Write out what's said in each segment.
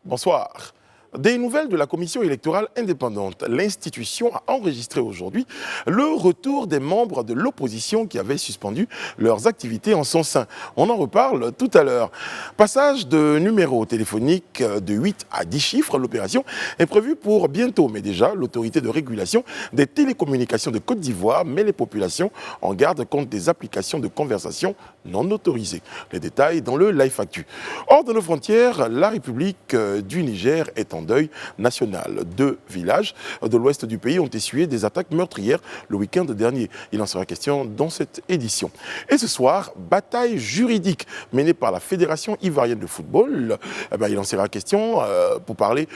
Bonsoir. Des nouvelles de la commission électorale indépendante. L'institution a enregistré aujourd'hui le retour des membres de l'opposition qui avaient suspendu leurs activités en son sein. On en reparle tout à l'heure. Passage de numéros téléphoniques de 8 à 10 chiffres. L'opération est prévue pour bientôt. Mais déjà, l'autorité de régulation des télécommunications de Côte d'Ivoire met les populations en garde contre des applications de conversation non autorisées. Les détails dans le Live Actu. Hors de nos frontières, la République du Niger est en deuil national. 2 villages de l'ouest du pays ont essuyé des attaques meurtrières le week-end dernier. Il en sera question dans cette édition. Et ce soir, bataille juridique menée par la Fédération ivoirienne de football. Il en sera question pour parler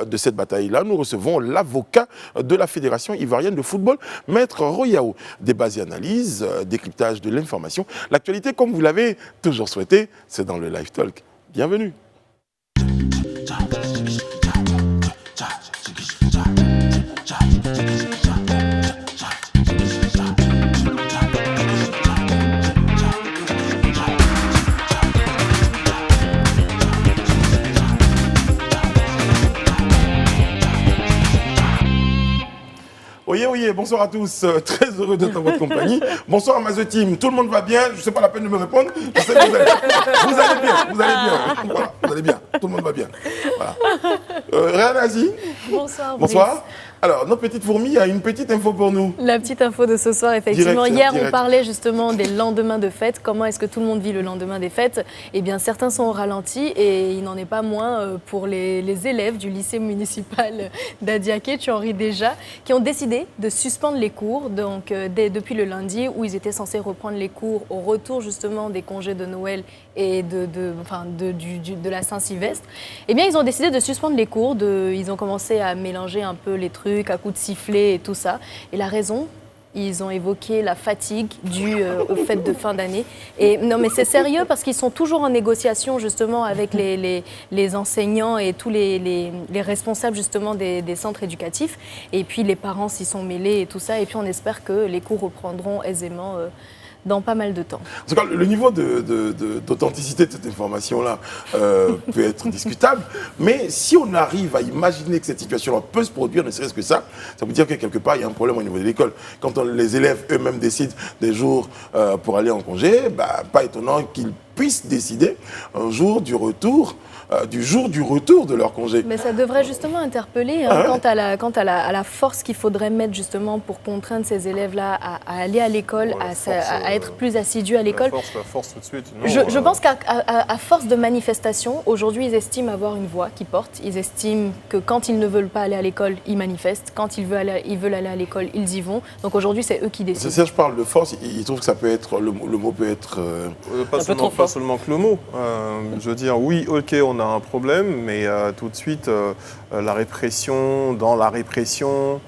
de cette bataille-là. Nous recevons l'avocat de la Fédération ivoirienne de football, Maître Royao. Débat et analyse, décryptage de l'information. L'actualité, comme vous l'avez toujours souhaité, c'est dans le Live Talk. Bienvenue. Oui, bonsoir à tous, très heureux d'être en votre compagnie. Bonsoir à ma team, tout le monde va bien, je ne sais pas la peine de me répondre, je sais que vous allez bien, voilà, vous allez bien, tout le monde va bien. Voilà. Réa Nazi. Bonsoir. Bonsoir. Alors, notre petite fourmi a une petite info pour nous. La petite info de ce soir, effectivement. Direct. On parlait justement des lendemains de fête. Comment est-ce que tout le monde vit le lendemain des fêtes? Eh bien, certains sont au ralenti et il n'en est pas moins pour les élèves du lycée municipal d'Adiaké, tu en ris déjà, qui ont décidé de suspendre les cours donc, depuis le lundi où ils étaient censés reprendre les cours au retour justement des congés de Noël et de la Saint-Sylvestre. Eh bien, ils ont décidé de suspendre les cours. Ils ont commencé à mélanger un peu les trucs à coups de sifflet et tout ça. Et la raison, ils ont évoqué la fatigue due aux fêtes de fin d'année. Et non, mais c'est sérieux parce qu'ils sont toujours en négociation justement avec les enseignants et tous les responsables justement des centres éducatifs. Et puis les parents s'y sont mêlés et tout ça. Et puis on espère que les cours reprendront aisément dans pas mal de temps. En tout cas, le niveau d'authenticité de cette information-là peut être discutable, mais si on arrive à imaginer que cette situation-là peut se produire, ne serait-ce que ça veut dire que quelque part, il y a un problème au niveau de l'école. Quand les élèves eux-mêmes décident des jours pour aller en congé, pas étonnant qu'ils puissent décider un jour du retour de leur congé. Mais ça devrait justement interpeller quant à la force qu'il faudrait mettre justement pour contraindre ces élèves-là à aller à l'école, à être plus assidus à l'école. La force tout de suite. Non, je pense qu'à force de manifestation, aujourd'hui ils estiment avoir une voix qui porte. Ils estiment que quand ils ne veulent pas aller à l'école, ils manifestent. Quand ils veulent aller à l'école, ils y vont. Donc aujourd'hui c'est eux qui décident. C'est ça, je parle de force, ils trouvent que ça peut être, le mot peut être... pas seulement que le mot. Je veux dire, oui, ok, on a un problème, mais tout de suite, la répression, dans la répression,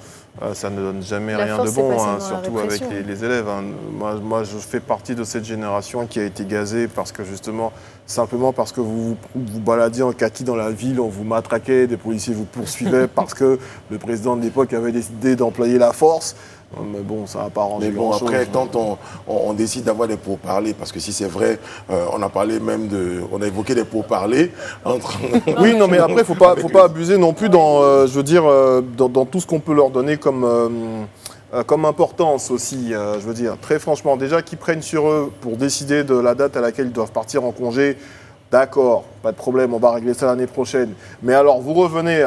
ça ne donne jamais rien de bon, surtout avec les élèves. Moi, je fais partie de cette génération qui a été gazée parce que justement, simplement parce que vous vous baladiez en kaki dans la ville, on vous matraquait, des policiers vous poursuivaient parce que le président de l'époque avait décidé d'employer la force. Mais bon, ça n'a pas arrangé. Mais bon, après, quand on décide d'avoir des pourparlers, parce que si c'est vrai, on a parlé même on a évoqué des pourparlers entre... Oui, non, mais après, faut pas abuser non plus dans, je veux dire, dans tout ce qu'on peut leur donner comme importance aussi. Je veux dire, très franchement, déjà qu'ils prennent sur eux pour décider de la date à laquelle ils doivent partir en congé. D'accord, pas de problème, on va régler ça l'année prochaine. Mais alors, vous revenez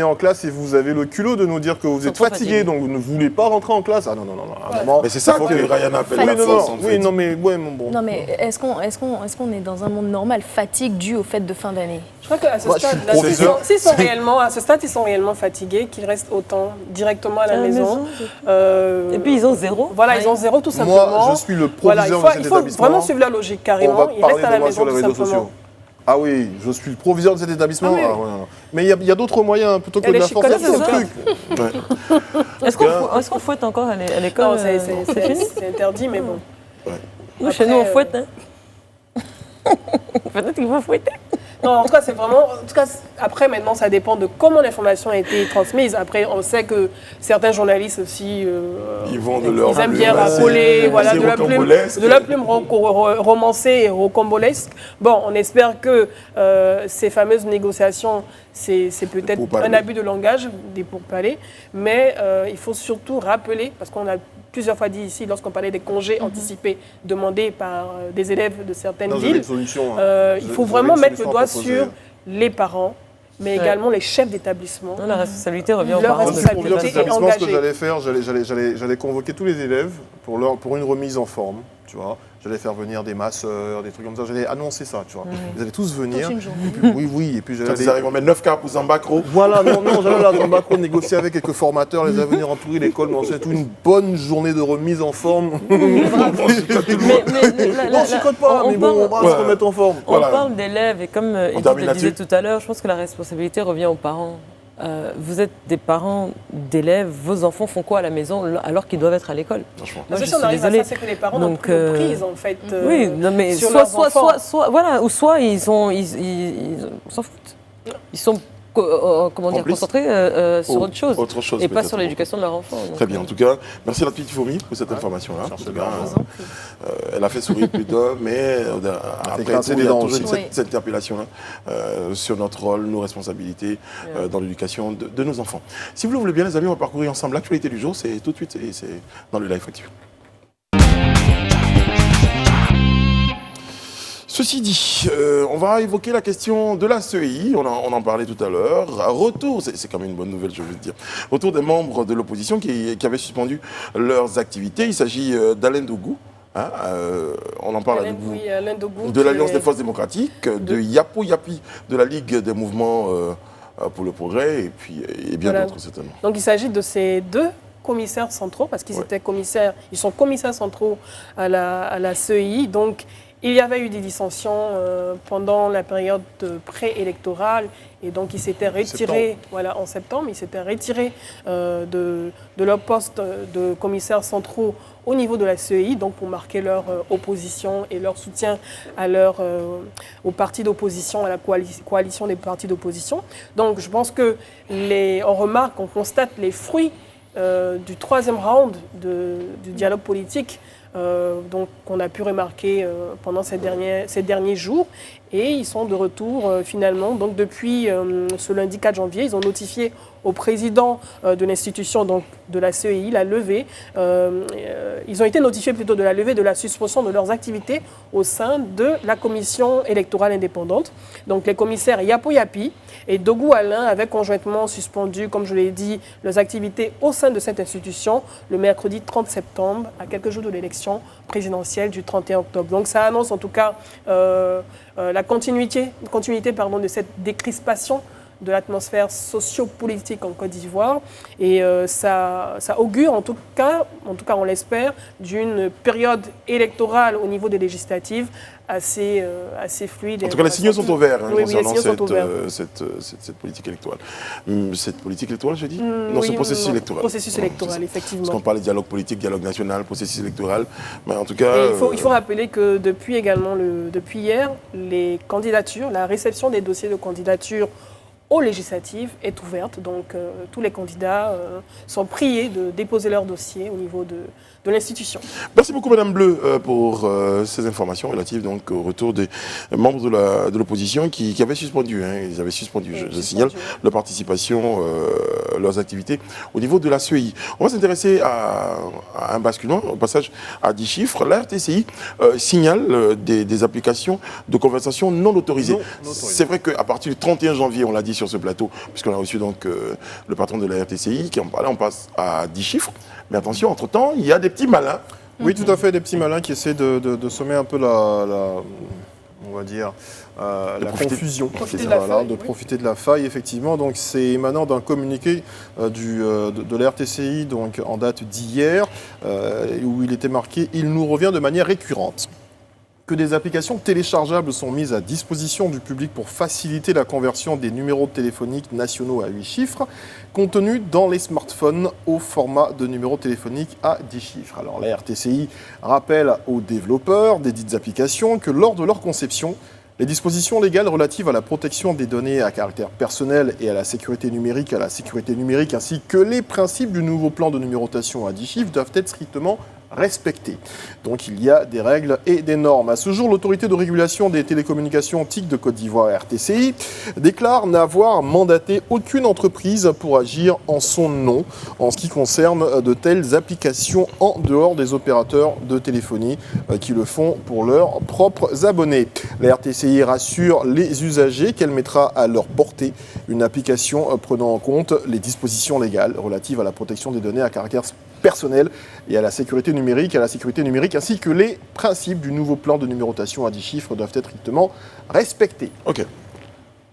en classe et vous avez le culot de nous dire que vous êtes fatigué, donc vous ne voulez pas rentrer en classe. Ah non. Mais c'est ça que Ryan appelle la force, en fait. Oui, non, mais bon. Non, mais est-ce qu'on est dans un monde normal, fatigue due aux fêtes de fin d'année? Je crois qu'à ce stade, à ce stade, ils sont réellement fatigués, qu'ils restent autant directement à la maison. Et puis ils ont zéro. Voilà, ils ont zéro tout simplement. Moi, je suis le proviseur de cet établissement. Il faut vraiment suivre la logique, carrément. Ils restent à la maison tout simplement. Ah oui, je suis le proviseur de cet établissement. Ah oui. Mais il y a d'autres moyens plutôt que de la force. C'est le truc. Est-ce qu'on fouette encore à l'école? Non, c'est interdit, mais bon. Nous, chez nous, on fouette. Peut-être qu'il faut fouetter. Non, en tout cas, c'est vraiment. En tout cas, après, maintenant, ça dépend de comment l'information a été transmise. Après, on sait que certains journalistes aussi. Ils vont de leur Ils aiment bien racoler, voilà, de la plume romancée et rocambolesque. Bon, on espère que ces fameuses négociations, c'est peut-être un abus de langage, des pourparlers, mais il faut surtout rappeler, parce qu'on a plusieurs fois dit ici, lorsqu'on parlait des congés anticipés demandés par des élèves de certaines villes, il faut vraiment mettre le doigt sur les parents, mais également les chefs d'établissement. La responsabilité revient aux Leur parents. responsabilité est engagée. Ce que j'allais faire, j'allais convoquer tous les élèves pour une remise en forme, tu vois. J'allais faire venir des masseurs, des trucs comme ça. J'allais annoncer ça, tu vois. Ils allaient tous venir. Toute une journée. Et puis, oui. Et puis Ils arrivent à mettre 9 cas pour Zambacro. Voilà, non, j'allais à Zambacro négocier avec quelques formateurs, les à venir entourer l'école, mais ensuite une bonne journée de remise en forme. On ne chicote pas, mais bon, on va se remettre en forme. On parle d'élèves et comme Edith le disait tout à l'heure, je pense que la responsabilité revient aux parents. Vous êtes des parents d'élèves, vos enfants font quoi à la maison alors qu'ils doivent être à l'école? Moi, je suis désolée. C'est que les parents n'ont plus de prise, en fait. Oui, non, mais soit, soit ils s'en foutent. Ils sont concentrés sur autre chose et pas sur l'éducation de leur enfant. Très bien, en tout cas, merci à la petite fourmi pour cette information-là. Elle a fait sourire plutôt, mais après, il y a toujours cette interpellation-là sur notre rôle, nos responsabilités dans l'éducation de nos enfants. Si vous le voulez bien, les amis, on va parcourir ensemble l'actualité du jour. C'est tout de suite, c'est dans le live actif. Ceci dit, on va évoquer la question de la CEI, on en parlait tout à l'heure. Retour, c'est quand même une bonne nouvelle, je veux dire. Retour des membres de l'opposition qui avaient suspendu leurs activités. Il s'agit d'Alain Dogou. On en parle de l'Alliance des forces démocratiques, de Yapo Yapi, de la Ligue des mouvements pour le progrès, et bien d'autres certainement. Donc il s'agit de ces deux commissaires centraux, parce qu'ils ils sont commissaires centraux à la CEI. Donc il y avait eu des dissensions pendant la période préélectorale et donc ils s'étaient retirés en septembre, ils s'étaient retirés de leur poste de commissaires centraux au niveau de la CEI, donc pour marquer leur opposition et leur soutien à aux partis d'opposition, à la coalition des partis d'opposition. Donc je pense que on constate les fruits du troisième round du dialogue politique donc qu'on a pu remarquer pendant ces derniers jours. Et ils sont de retour finalement. Donc depuis ce lundi 4 janvier, ils ont notifié au président de l'institution, donc de la CEI, la levée. Ils ont été notifiés plutôt de la levée de la suspension de leurs activités au sein de la commission électorale indépendante. Donc les commissaires Yapo Yapi et Dogou Alain avaient conjointement suspendu, comme je l'ai dit, leurs activités au sein de cette institution le mercredi 30 septembre, à quelques jours de l'élection présidentielle du 31 octobre. Donc ça annonce en tout cas la continuité de cette décrispation de l'atmosphère sociopolitique en Côte d'Ivoire. Et ça augure, en tout cas on l'espère, d'une période électorale au niveau des législatives assez fluide. En tout cas, les signaux sont au vert concernant cette politique électorale. Cette politique électorale, je dis Non, ce processus électoral. Processus électoral, effectivement. Parce qu'on parle de dialogue politique, dialogue national, processus électoral. Mais en tout cas... il faut rappeler que depuis hier, la réception des dossiers de candidature aux législatives est ouverte. Donc, tous les candidats sont priés de déposer leur dossier au niveau de l'institution. Merci beaucoup, Madame Bleu, pour ces informations relatives donc, au retour des membres de l'opposition qui avaient suspendu, ils avaient suspendu, je signale, leur participation, leurs activités au niveau de la CEI. On va s'intéresser à un basculement, au passage à 10 chiffres. La RTCI signale des applications de conversation non autorisées. C'est vrai qu'à partir du 31 janvier, on l'a dit sur ce plateau, puisqu'on a reçu donc le patron de la RTCI qui en parlait, on passe à 10 chiffres. Mais attention, entre-temps, il y a des petits malins. Oui, tout à fait, des petits malins qui essaient de sommer un peu la confusion, profiter de la faille, effectivement. Donc c'est émanant d'un communiqué de la RTCI donc, en date d'hier, où il était marqué « Il nous revient de manière récurrente ». Que des applications téléchargeables sont mises à disposition du public pour faciliter la conversion des numéros téléphoniques nationaux à 8 chiffres, contenus dans les smartphones au format de numéros téléphoniques à 10 chiffres. Alors la RTCI rappelle aux développeurs des dites applications que lors de leur conception, Les dispositions légales relatives à la protection des données à caractère personnel et à la sécurité numérique, ainsi que les principes du nouveau plan de numérotation à 10 chiffres doivent être strictement respectés. Donc il y a des règles et des normes. À ce jour, l'autorité de régulation des télécommunications TIC de Côte d'Ivoire, RTCI, déclare n'avoir mandaté aucune entreprise pour agir en son nom en ce qui concerne de telles applications en dehors des opérateurs de téléphonie qui le font pour leurs propres abonnés. La RTCI rassure les usagers qu'elle mettra à leur portée une application prenant en compte les dispositions légales relatives à la protection des données à caractère personnel et à la sécurité numérique, ainsi que les principes du nouveau plan de numérotation à 10 chiffres doivent être strictement respectés. Ok.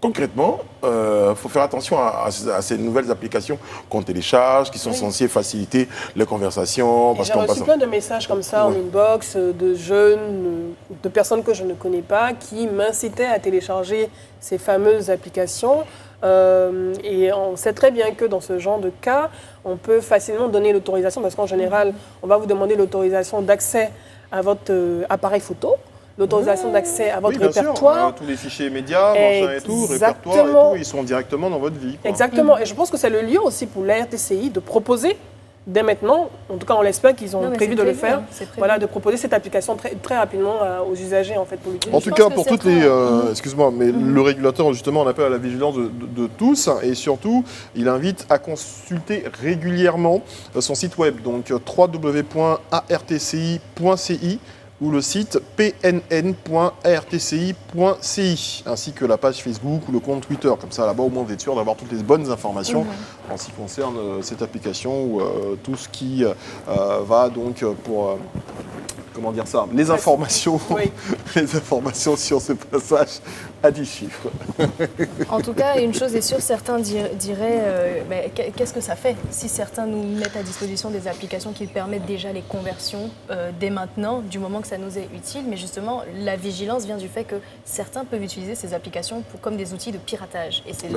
Concrètement, faut faire attention à ces nouvelles applications qu'on télécharge, qui sont censées faciliter les conversations. J'ai reçu plein de messages comme ça en inbox de jeunes, de personnes que je ne connais pas, qui m'incitaient à télécharger ces fameuses applications. Et on sait très bien que dans ce genre de cas, on peut facilement donner l'autorisation, parce qu'en général, on va vous demander l'autorisation d'accès à votre appareil photo, l'autorisation d'accès à votre répertoire. Tous les fichiers médias, machin et tout, répertoire et tout, ils sont directement dans votre vie. Quoi. Exactement. Et je pense que c'est le lieu aussi pour la RTCI de proposer dès maintenant, en tout cas on l'espère qu'ils ont prévu de le faire, voilà, de proposer cette application très rapidement aux usagers en fait pour l'utiliser. En tout cas pour toutes les, excuse-moi, mais le régulateur justement on appelle à la vigilance de tous et surtout il invite à consulter régulièrement son site web, donc www.artci.ci ou le site pnn.artci.ci, ainsi que la page Facebook ou le compte Twitter. Comme ça, là-bas, au moins, vous êtes sûr d'avoir toutes les bonnes informations en ce qui concerne cette application ou tout ce qui va donc pour... comment dire ça, les informations, les informations sur ce passage à 10 chiffres. En tout cas, une chose est sûre, certains diraient qu'est-ce que ça fait si certains nous mettent à disposition des applications qui permettent déjà les conversions dès maintenant, du moment que ça nous est utile. Mais justement, la vigilance vient du fait que certains peuvent utiliser ces applications comme des outils de piratage. Et c'est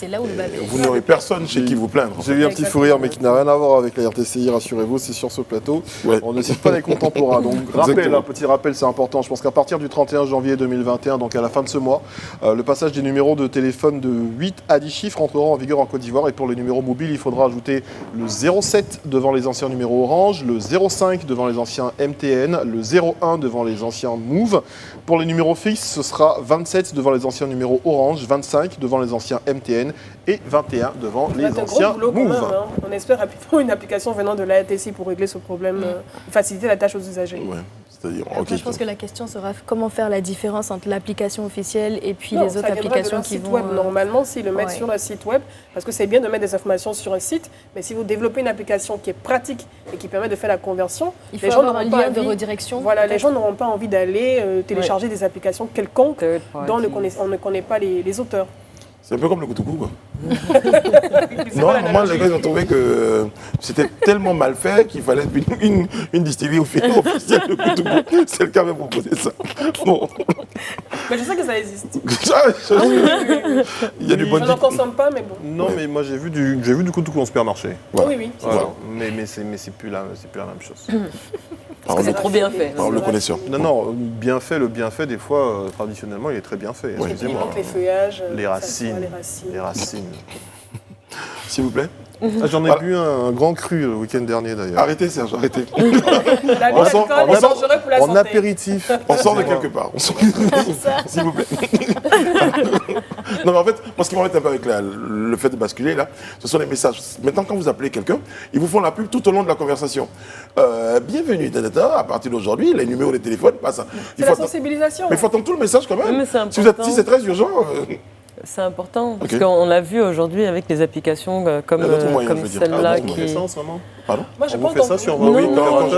là où le bas blesse. Vous n'aurez personne chez qui vous plaindre. J'ai eu un petit fou rire, mais qui n'a rien à voir avec la RTCI, rassurez-vous, c'est sur ce plateau. On ne cite pas les contemporains. Donc, un petit rappel, c'est important. Je pense qu'à partir du 31 janvier 2021, donc à la fin de ce mois, le passage des numéros de téléphone de 8 à 10 chiffres entrera en vigueur en Côte d'Ivoire. Et pour les numéros mobiles, il faudra ajouter le 07 devant les anciens numéros Orange, le 05 devant les anciens MTN, le 01 devant les anciens Move. Pour les numéros fixes, ce sera 27 devant les anciens numéros Orange, 25 devant les anciens MTN et 21 devant les anciens Move. Même, hein. On espère rapidement une application venant de la RTCI pour régler ce problème, faciliter la tâche aux usagers. Ouais. Après, je pense que la question sera comment faire la différence entre l'application officielle et puis les autres applications qui vont... Web. Normalement, s'ils le mettent sur un site web, parce que c'est bien de mettre des informations sur un site, mais si vous développez une application qui est pratique et qui permet de faire la conversion, il faut avoir un lien de redirection. Voilà, les gens n'auront pas envie d'aller télécharger des applications quelconques dont on ne connaît pas les auteurs. C'est un peu comme le Koutoukou, quoi. Non, moi, les gars ont trouvé que c'était tellement mal fait qu'il fallait une distillerie officielle de Koutoukou. C'est le cas de proposer ça. Bon. Mais je sais que ça existe. Il y a du bon. Je n'en consomme pas, mais bon. Non, mais moi j'ai vu du Koutoukou en supermarché. Voilà. Oui. Voilà. Mais c'est plus la même chose. Parce que c'est trop bien fait. Par le connaisseur. Non, le bienfait, des fois, traditionnellement, il est très bien fait. Excusez-moi. Les feuillages, les racines. S'il vous plaît. J'en ai bu un grand cru le week-end dernier d'ailleurs. Arrêtez Serge, arrêtez. En apéritif. On sort de quelque part. S'il vous plaît. Non mais en fait, moi ce qui m'embête un peu avec le fait de basculer là, ce sont les messages. Maintenant quand vous appelez quelqu'un, ils vous font la pub tout au long de la conversation. Bienvenue, à partir d'aujourd'hui, les numéros de téléphone passent. C'est la sensibilisation. Mais il faut attendre tout le message quand même. Si c'est très urgent... C'est important, parce qu'on l'a vu aujourd'hui avec les applications comme celle-là qui... Pardon ? Moi, je pense ça sur oui,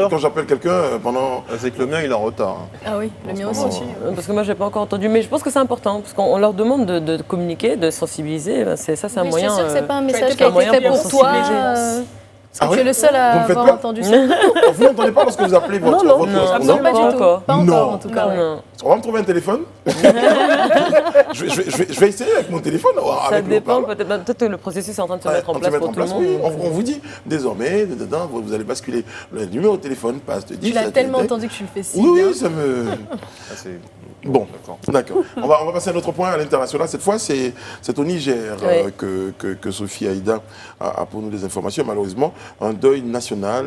quand j'appelle quelqu'un pendant... C'est que le mien, il est en retard. Ah oui, le mien aussi. Parce que moi, je n'ai pas encore entendu. Mais je pense que c'est important, parce qu'on leur demande de communiquer, de sensibiliser. C'est un moyen... Je suis sûre que ce n'est pas un message qui a été fait pour toi. Tu es le seul à avoir entendu ça. Vous n'entendez pas lorsque vous appelez votre... Non, pas du tout. Pas encore, en tout cas. On va me trouver un téléphone. je vais essayer avec mon téléphone. Ça dépend, peut-être que le processus est en train de se mettre en place pour tout le monde. Oui. On vous dit, désormais, dedans, vous allez basculer. Le numéro de téléphone passe de 10 à... Tu l'as tellement entendu que tu le fais si bien. Oui, ça me... Bon, d'accord. On va passer à un autre point, à l'international. Cette fois, c'est au Niger que Sophie Aïda a pour nous des informations. Malheureusement, un deuil national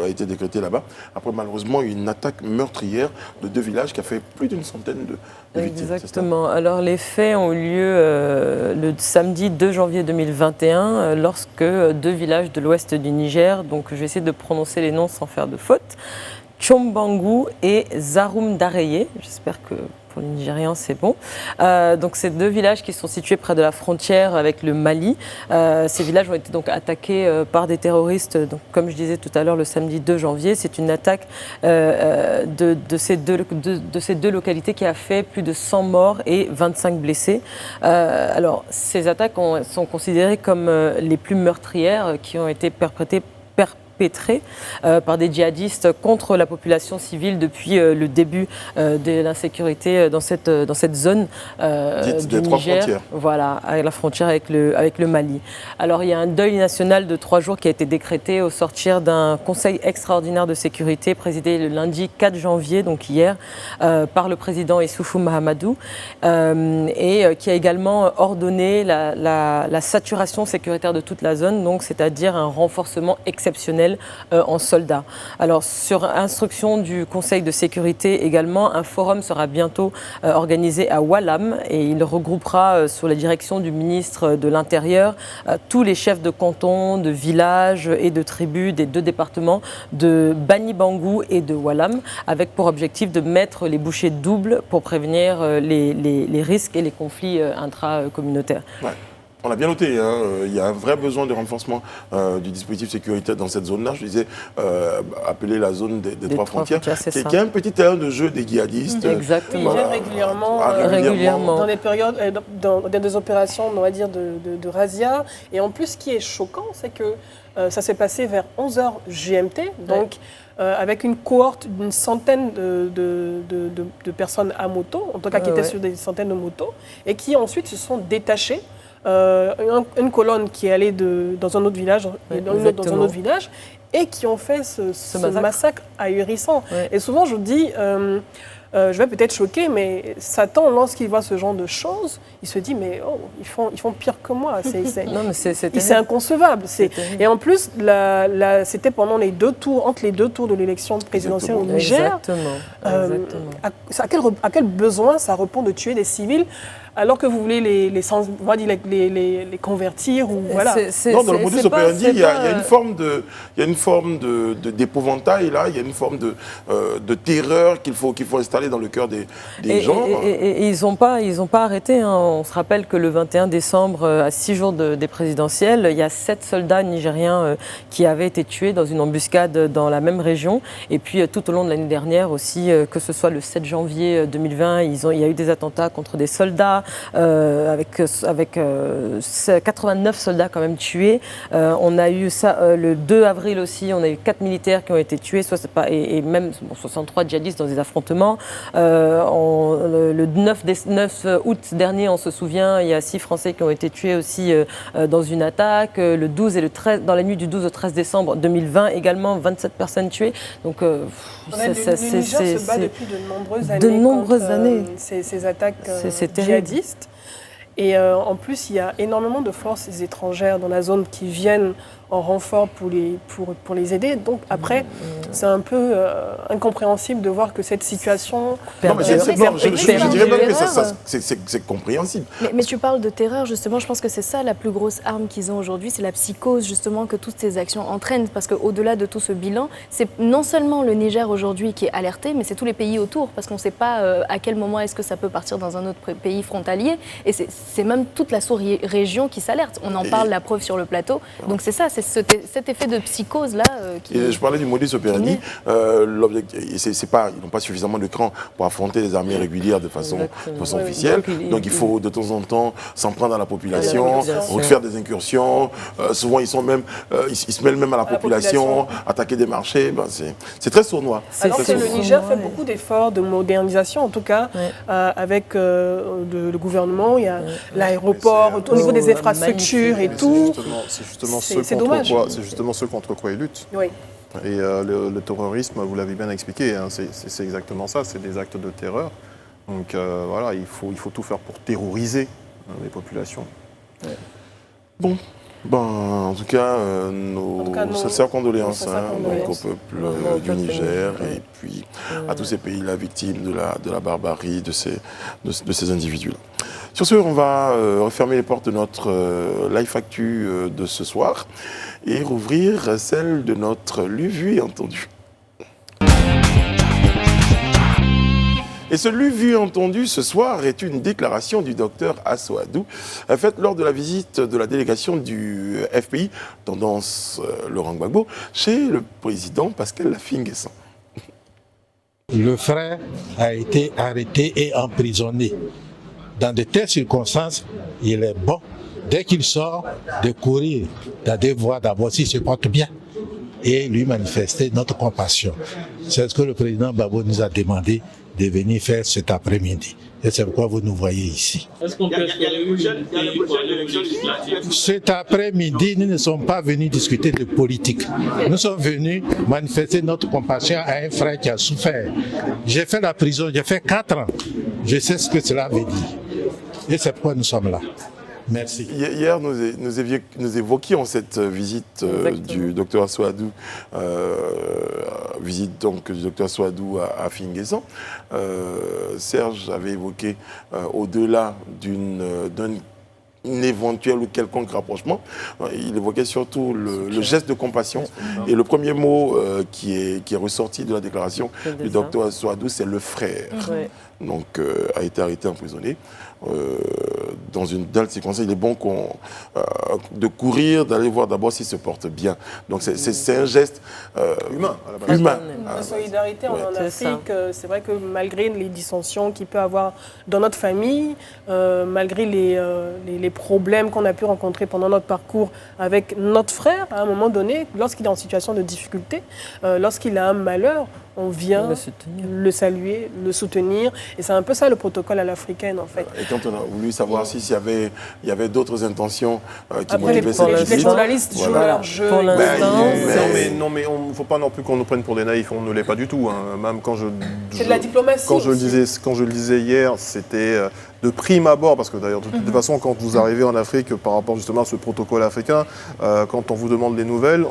a été décrété là-bas, après malheureusement une attaque meurtrière de 2 villages qui a fait plus d'une centaine de victimes. Exactement. Alors les faits ont eu lieu le samedi 2 janvier 2021, lorsque 2 villages de l'ouest du Niger, donc je vais essayer de prononcer les noms sans faire de faute, Tchombangu et Zaroum Dareye, j'espère que pour les Nigériens c'est bon. Donc ces 2 villages qui sont situés près de la frontière avec le Mali. Ces villages ont été donc attaqués par des terroristes, donc, comme je disais tout à l'heure, le samedi 2 janvier. C'est une attaque de ces deux localités qui a fait plus de 100 morts et 25 blessés. Alors ces attaques sont considérées comme les plus meurtrières qui ont été perpétrées par des djihadistes contre la population civile depuis le début de l'insécurité dans cette zone du Niger, voilà, à la frontière avec le Mali. Alors il y a un deuil national de 3 jours qui a été décrété au sortir d'un conseil extraordinaire de sécurité présidé le lundi 4 janvier, donc hier, par le président Issoufou Mahamadou, et qui a également ordonné la saturation sécuritaire de toute la zone, donc c'est-à-dire un renforcement exceptionnel en soldats. Alors, sur instruction du Conseil de sécurité également, un forum sera bientôt organisé à Oualam et il regroupera sous la direction du ministre de l'Intérieur tous les chefs de canton, de villages et de tribus des 2 départements de Bani Bangou et de Oualam, avec pour objectif de mettre les bouchées doubles pour prévenir les risques et les conflits intracommunautaires. Ouais. On l'a bien noté, hein, il y a un vrai besoin de renforcement du dispositif sécuritaire dans cette zone-là. Je disais, appelée la zone des 3 frontières, qui est un petit terrain de jeu des djihadistes. Exactement. Ils viennent régulièrement dans des périodes, dans des opérations, on va dire, de razzia. Et en plus, ce qui est choquant, c'est que ça s'est passé vers 11h GMT, donc avec une cohorte d'une centaine de personnes à moto, en tout cas qui étaient sur des centaines de motos, et qui ensuite se sont détachées. Une colonne qui est allée dans un autre village, dans un autre village, et qui ont fait ce massacre ahurissant. Ouais. Et souvent, je dis, je vais peut-être choquer, mais Satan, lorsqu'il voit ce genre de choses, il se dit, mais oh, ils font pire que moi. C'est inconcevable. Et en plus, c'était pendant entre les deux tours de l'élection présidentielle au Niger. Exactement. À quel besoin ça répond de tuer des civils alors que vous voulez les convertir ou voilà. Non, dans le modus operandi, il y a une forme d'épouvantail là, il y a une forme de terreur qu'il faut installer dans le cœur des gens. Et ils n'ont pas arrêté. Hein. On se rappelle que le 21 décembre, à 6 jours des présidentielles, il y a 7 soldats nigériens qui avaient été tués dans une embuscade dans la même région. Et puis tout au long de l'année dernière aussi, que ce soit le 7 janvier 2020, il y a eu des attentats contre des soldats. Avec 89 soldats quand même tués. On a eu ça le 2 avril aussi, on a eu 4 militaires qui ont été tués, et même 63 djihadistes dans des affrontements. Le 9 août dernier, on se souvient, il y a 6 Français qui ont été tués aussi dans une attaque. Le 12 et le 13, dans la nuit du 12 au 13 décembre 2020, également 27 personnes tuées. Donc, le Niger se bat depuis de nombreuses années contre ces attaques djihadistes. Et en plus, il y a énormément de forces étrangères dans la zone qui viennent en renfort pour les aider. Donc après, c'est un peu incompréhensible de voir que cette situation... Non, mais je dirais même que c'est compréhensible. Mais tu parles de terreur, justement, je pense que c'est ça la plus grosse arme qu'ils ont aujourd'hui, c'est la psychose, justement, que toutes ces actions entraînent. Parce qu'au-delà de tout ce bilan, c'est non seulement le Niger aujourd'hui qui est alerté, mais c'est tous les pays autour, parce qu'on ne sait pas à quel moment est-ce que ça peut partir dans un autre pays frontalier. Et c'est même toute la sous-région qui s'alerte. On en parle, la preuve sur le plateau. Donc c'est ça, c'est cet effet de psychose-là qui... Et je parlais du modus operandi. L'objectif, ils n'ont pas suffisamment de cran pour affronter les armées régulières de façon officielle. Donc il faut de temps en temps s'en prendre à la population, faire des incursions. Souvent ils se mêlent même à la population, attaquer des marchés. C'est très sournois. Alors que le Niger fait beaucoup d'efforts de modernisation, en tout cas, avec le gouvernement. Il y a l'aéroport, au niveau des infrastructures et tout. C'est dommage. C'est justement ce contre quoi ils luttent. Oui. Et le terrorisme, vous l'avez bien expliqué, hein, c'est exactement ça, c'est des actes de terreur. Donc voilà, il faut tout faire pour terroriser les populations. Bon. En tout cas, nos sincères condoléances au peuple du Niger et puis à tous ces pays-là victimes de la barbarie de ces individus-là. Sur ce, on va refermer les portes de notre Life Actu de ce soir et rouvrir celle de notre Lu, vu et entendu. Et ce lu, vu et entendu ce soir est une déclaration du docteur Assoadou faite lors de la visite de la délégation du FPI, tendance Laurent Gbagbo, chez le président Pascal Laffi-N'Guessan. Le frère a été arrêté et emprisonné. Dans de telles circonstances, il est bon, dès qu'il sort, de courir, d'aller voir d'abord s'il se porte bien et lui manifester notre compassion. C'est ce que le président Gbagbo nous a demandé de venir faire cet après-midi. Et c'est pourquoi vous nous voyez ici. Est-ce qu'on peut espérer une législative? Cet après-midi, nous ne sommes pas venus discuter de politique. Nous sommes venus manifester notre compassion à un frère qui a souffert. J'ai fait la prison, j'ai fait 4 ans. Je sais ce que cela veut dire. Et c'est pourquoi nous sommes là. Merci. Hier, nous évoquions cette visite du docteur Assoadou, visite donc du docteur Assoadou à Laffi-N'Guessan. Serge avait évoqué au-delà d'un éventuel ou quelconque rapprochement, il évoquait surtout le geste de compassion. Et le premier mot qui est ressorti de la déclaration du docteur Assoadou, c'est le frère. Donc, a été arrêté, emprisonné. Dans une telle circonstance, il est bon de courir, d'aller voir d'abord s'il se porte bien. Donc c'est un geste humain. La solidarité en Afrique, c'est vrai que malgré les dissensions qu'il peut y avoir dans notre famille, malgré les problèmes qu'on a pu rencontrer pendant notre parcours avec notre frère, à un moment donné, lorsqu'il est en situation de difficulté, lorsqu'il a un malheur, on vient le saluer, le soutenir. Et c'est un peu ça le protocole à l'africaine, en fait. Et quand on a voulu savoir s'il y avait d'autres intentions qui après, les journalistes jouent leur jeu. Pour l'instant, non, mais il ne faut pas non plus qu'on nous prenne pour des naïfs. On ne l'est pas du tout. Hein. Même quand c'est de la diplomatie. Quand je le disais hier, c'était de prime abord, parce que d'ailleurs, de toute façon, quand vous arrivez en Afrique, par rapport justement à ce protocole africain, quand on vous demande des nouvelles,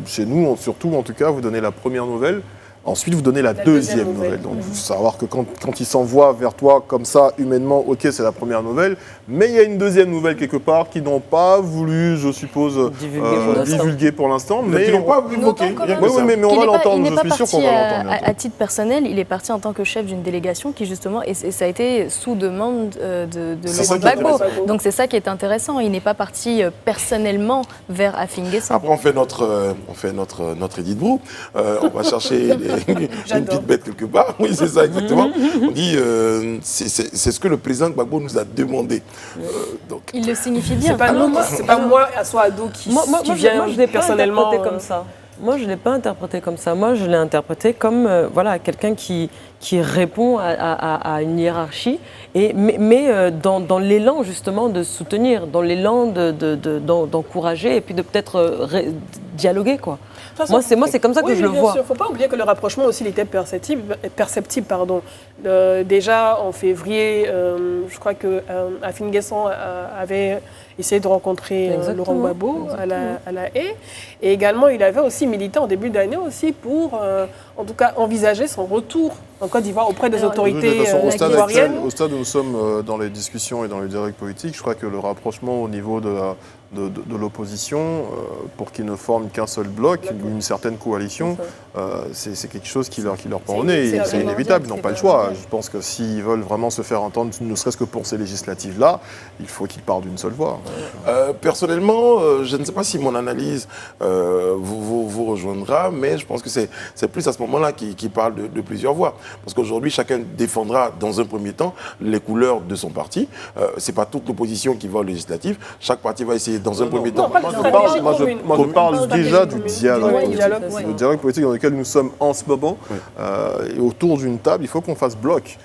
chez nous, surtout en tout cas, vous donnez la première nouvelle. Ensuite, vous donnez la deuxième nouvelle. Donc, il faut savoir que quand il s'envoie vers toi comme ça, humainement, ok, c'est la première nouvelle, mais il y a une deuxième nouvelle quelque part qu'ils n'ont pas voulu, je suppose, divulguer pour l'instant. Mais ils n'ont pas évoqué. Oui, mais on va l'entendre, je suis sûr qu'on va l'entendre. À titre personnel, il est parti en tant que chef d'une délégation qui, justement, et ça a été sous demande de Laurent Gbagbo. Donc, c'est ça qui est intéressant. Il n'est pas parti personnellement vers Laffi-N'Guessan. Après, on fait notre Edith Brou. On va chercher une petite bête quelque part. Oui, c'est ça, exactement. On dit, c'est ce que le président Gbagbo nous a demandé. Donc, il le signifie bien. C'est pas moi, Assoadou, qui vient personnellement comme ça. Moi, je ne l'ai pas interprété comme ça. Moi, je l'ai interprété comme quelqu'un qui répond à une hiérarchie, mais dans l'élan justement de soutenir, dans l'élan d'encourager et puis de peut-être dialoguer, quoi. Moi, c'est comme ça que je le vois. Il ne faut pas oublier que le rapprochement aussi il était perceptible. Déjà en février, je crois que Laffi-N'Guessan avait essayé de rencontrer Laurent Gbagbo à la Haye. Et également, il avait aussi milité en début d'année aussi pour, en tout cas, envisager son retour en Côte d'Ivoire auprès des autorités ivoiriennes. Au stade où nous sommes dans les discussions et dans le dialogue politique, je crois que le rapprochement au niveau de l'opposition, pour qu'ils ne forment qu'un seul bloc, une certaine coalition, c'est quelque chose qui leur prend au nez. C'est inévitable, ils n'ont pas le choix. Je pense que s'ils veulent vraiment se faire entendre, ne serait-ce que pour ces législatives-là, il faut qu'ils parlent d'une seule voix. Personnellement, je ne sais pas si mon analyse vous rejoindra, mais je pense que c'est plus à ce moment-là qu'ils parlent de plusieurs voix. Parce qu'aujourd'hui, chacun défendra dans un premier temps les couleurs de son parti. Ce n'est pas toute l'opposition qui va aux législatives. Chaque parti va essayer dans un premier temps. Moi, je parle déjà du dialogue politique. Le dialogue politique dans lequel nous sommes en ce moment. Et autour d'une table, il faut qu'on fasse bloc.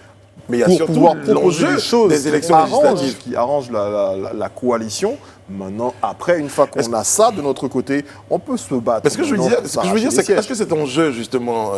Mais il y a pour surtout pouvoir proposer l'enjeu des choses des élections législatives. qui arrangent la coalition. Maintenant, après, une fois qu'on a ça de notre côté, on peut se battre. Parce que je veux dire, Maintenant, ce que je veux dire, c'est sièges. est-ce que cet enjeu, justement,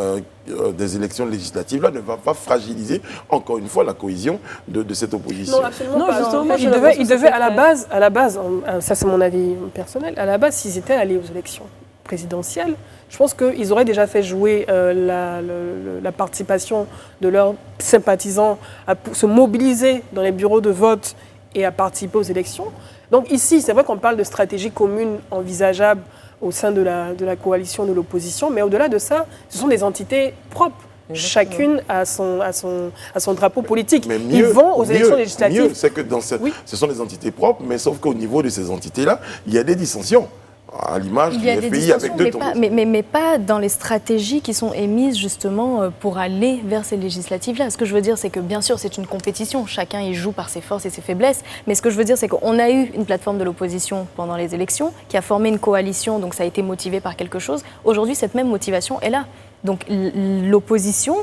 des élections législatives-là ne va pas fragiliser, encore une fois, la cohésion de cette opposition? Non, absolument Non, pas. justement, En moi, fait, j'ai il l'impression devait que c'est à la base, ça c'est mon avis personnel, à la base, s'ils étaient allés aux élections présidentielles, je pense qu'ils auraient déjà fait jouer la participation de leurs sympathisants à se mobiliser dans les bureaux de vote et à participer aux élections. Donc ici, c'est vrai qu'on parle de stratégie commune envisageable au sein de la coalition de l'opposition, mais au-delà de ça, ce sont des entités propres. Exactement. Chacune a son drapeau politique. Mais Ils vont aux élections législatives. Mieux, c'est que ce sont des entités propres, mais sauf qu'au niveau de ces entités-là, il y a des dissensions. À l'image Il du y a des FPI avec dissensions, deux mais pas dans les stratégies qui sont émises justement pour aller vers ces législatives-là. Ce que je veux dire, c'est que bien sûr, c'est une compétition. Chacun y joue par ses forces et ses faiblesses. Mais ce que je veux dire, c'est qu'on a eu une plateforme de l'opposition pendant les élections qui a formé une coalition, donc ça a été motivé par quelque chose. Aujourd'hui, cette même motivation est là. Donc l'opposition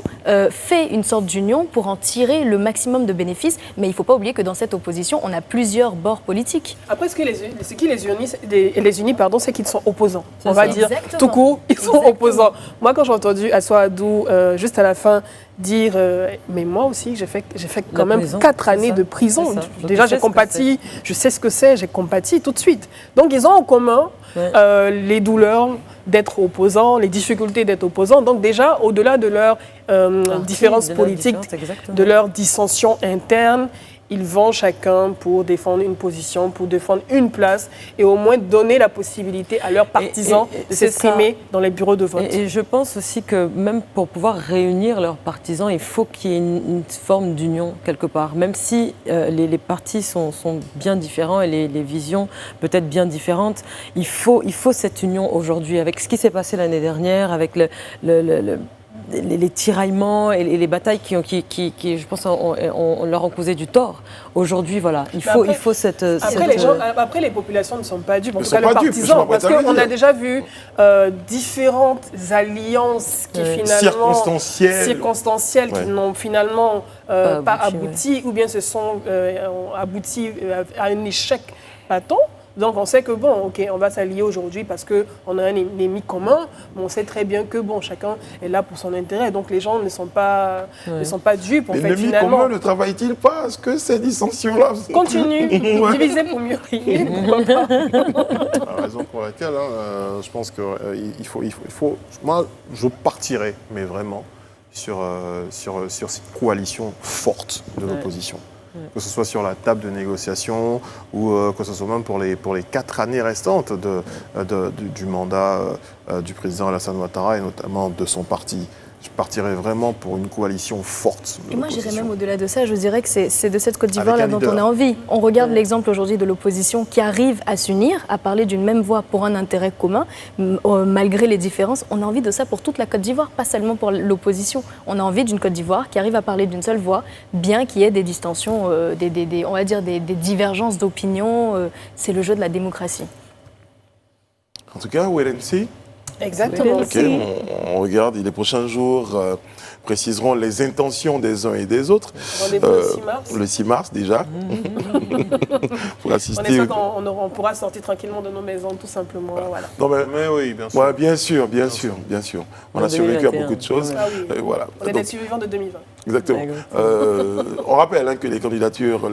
fait une sorte d'union pour en tirer le maximum de bénéfices, mais il ne faut pas oublier que dans cette opposition, on a plusieurs bords politiques. Après, ce qui les unit, c'est qu'ils sont opposants. On va dire Exactement. tout court, ils sont Exactement. opposants. Moi, quand j'ai entendu Assoa Adou, juste à la fin, dire mais moi aussi, j'ai fait quand même prison, 4 c'est années ça. de prison. C'est ça. Donc, Déjà, tu sais j'ai ce que compati, je sais ce que c'est, j'ai compati tout de suite. Donc, ils ont en commun les douleurs d'être opposants, les difficultés d'être opposants. Donc déjà, au-delà de leurs différences politiques, de leurs dissensions internes, ils vont chacun pour défendre une position, pour défendre une place et au moins donner la possibilité à leurs partisans de s'exprimer dans les bureaux de vote. Et je pense aussi que même pour pouvoir réunir leurs partisans, il faut qu'il y ait une forme d'union quelque part. Même si les partis sont bien différents et les visions peut-être bien différentes, il faut cette union aujourd'hui. Avec ce qui s'est passé l'année dernière, avec les tiraillements et les batailles qui je pense, on leur ont causé du tort. Aujourd'hui, voilà, il faut cette... Après, les populations ne sont pas dupes, en tout cas sont les pas dupes, partisans, parce je m'apprête à le qu'on a dire. déjà vu différentes alliances qui finalement... circonstancielles, qui n'ont finalement pas abouti, ou bien se sont abouties à un échec patent. Donc on sait que bon, ok, on va s'allier aujourd'hui parce qu'on a un ennemi commun, mais on sait très bien que bon, chacun est là pour son intérêt. Donc les gens ne sont pas dupes en fait, L'ennemi finalement. commun ne travaille-il pas à ce que ces dissensions-là Continue, diviser pour mieux régner, pourquoi pas. La raison pour laquelle je pense que il faut. Moi, je partirais, mais vraiment, sur cette coalition forte de l'opposition. Que ce soit sur la table de négociation ou que ce soit même pour les 4 années restantes du mandat du président Alassane Ouattara et notamment de son parti. Je partirais vraiment pour une coalition forte. Et moi, j'irais même au-delà de ça. Je dirais que c'est de cette Côte d'Ivoire là dont on a envie. On regarde l'exemple aujourd'hui de l'opposition qui arrive à s'unir, à parler d'une même voix pour un intérêt commun, malgré les différences. On a envie de ça pour toute la Côte d'Ivoire, pas seulement pour l'opposition. On a envie d'une Côte d'Ivoire qui arrive à parler d'une seule voix, bien qu'il y ait des distensions, on va dire des divergences d'opinion. C'est le jeu de la démocratie. En tout cas, wait and see. Exactement. Ok, on regarde, les prochains jours préciseront les intentions des uns et des autres. Rendez-vous le 6 mars. Le 6 mars déjà. Pour assister. On espère qu'on pourra sortir tranquillement de nos maisons, tout simplement. Voilà. Non, Mais oui, bien sûr. Ouais, bien sûr. On a survécu à beaucoup de choses. Ah oui. Voilà. On est des survivants de 2020. Exactement. On rappelle que les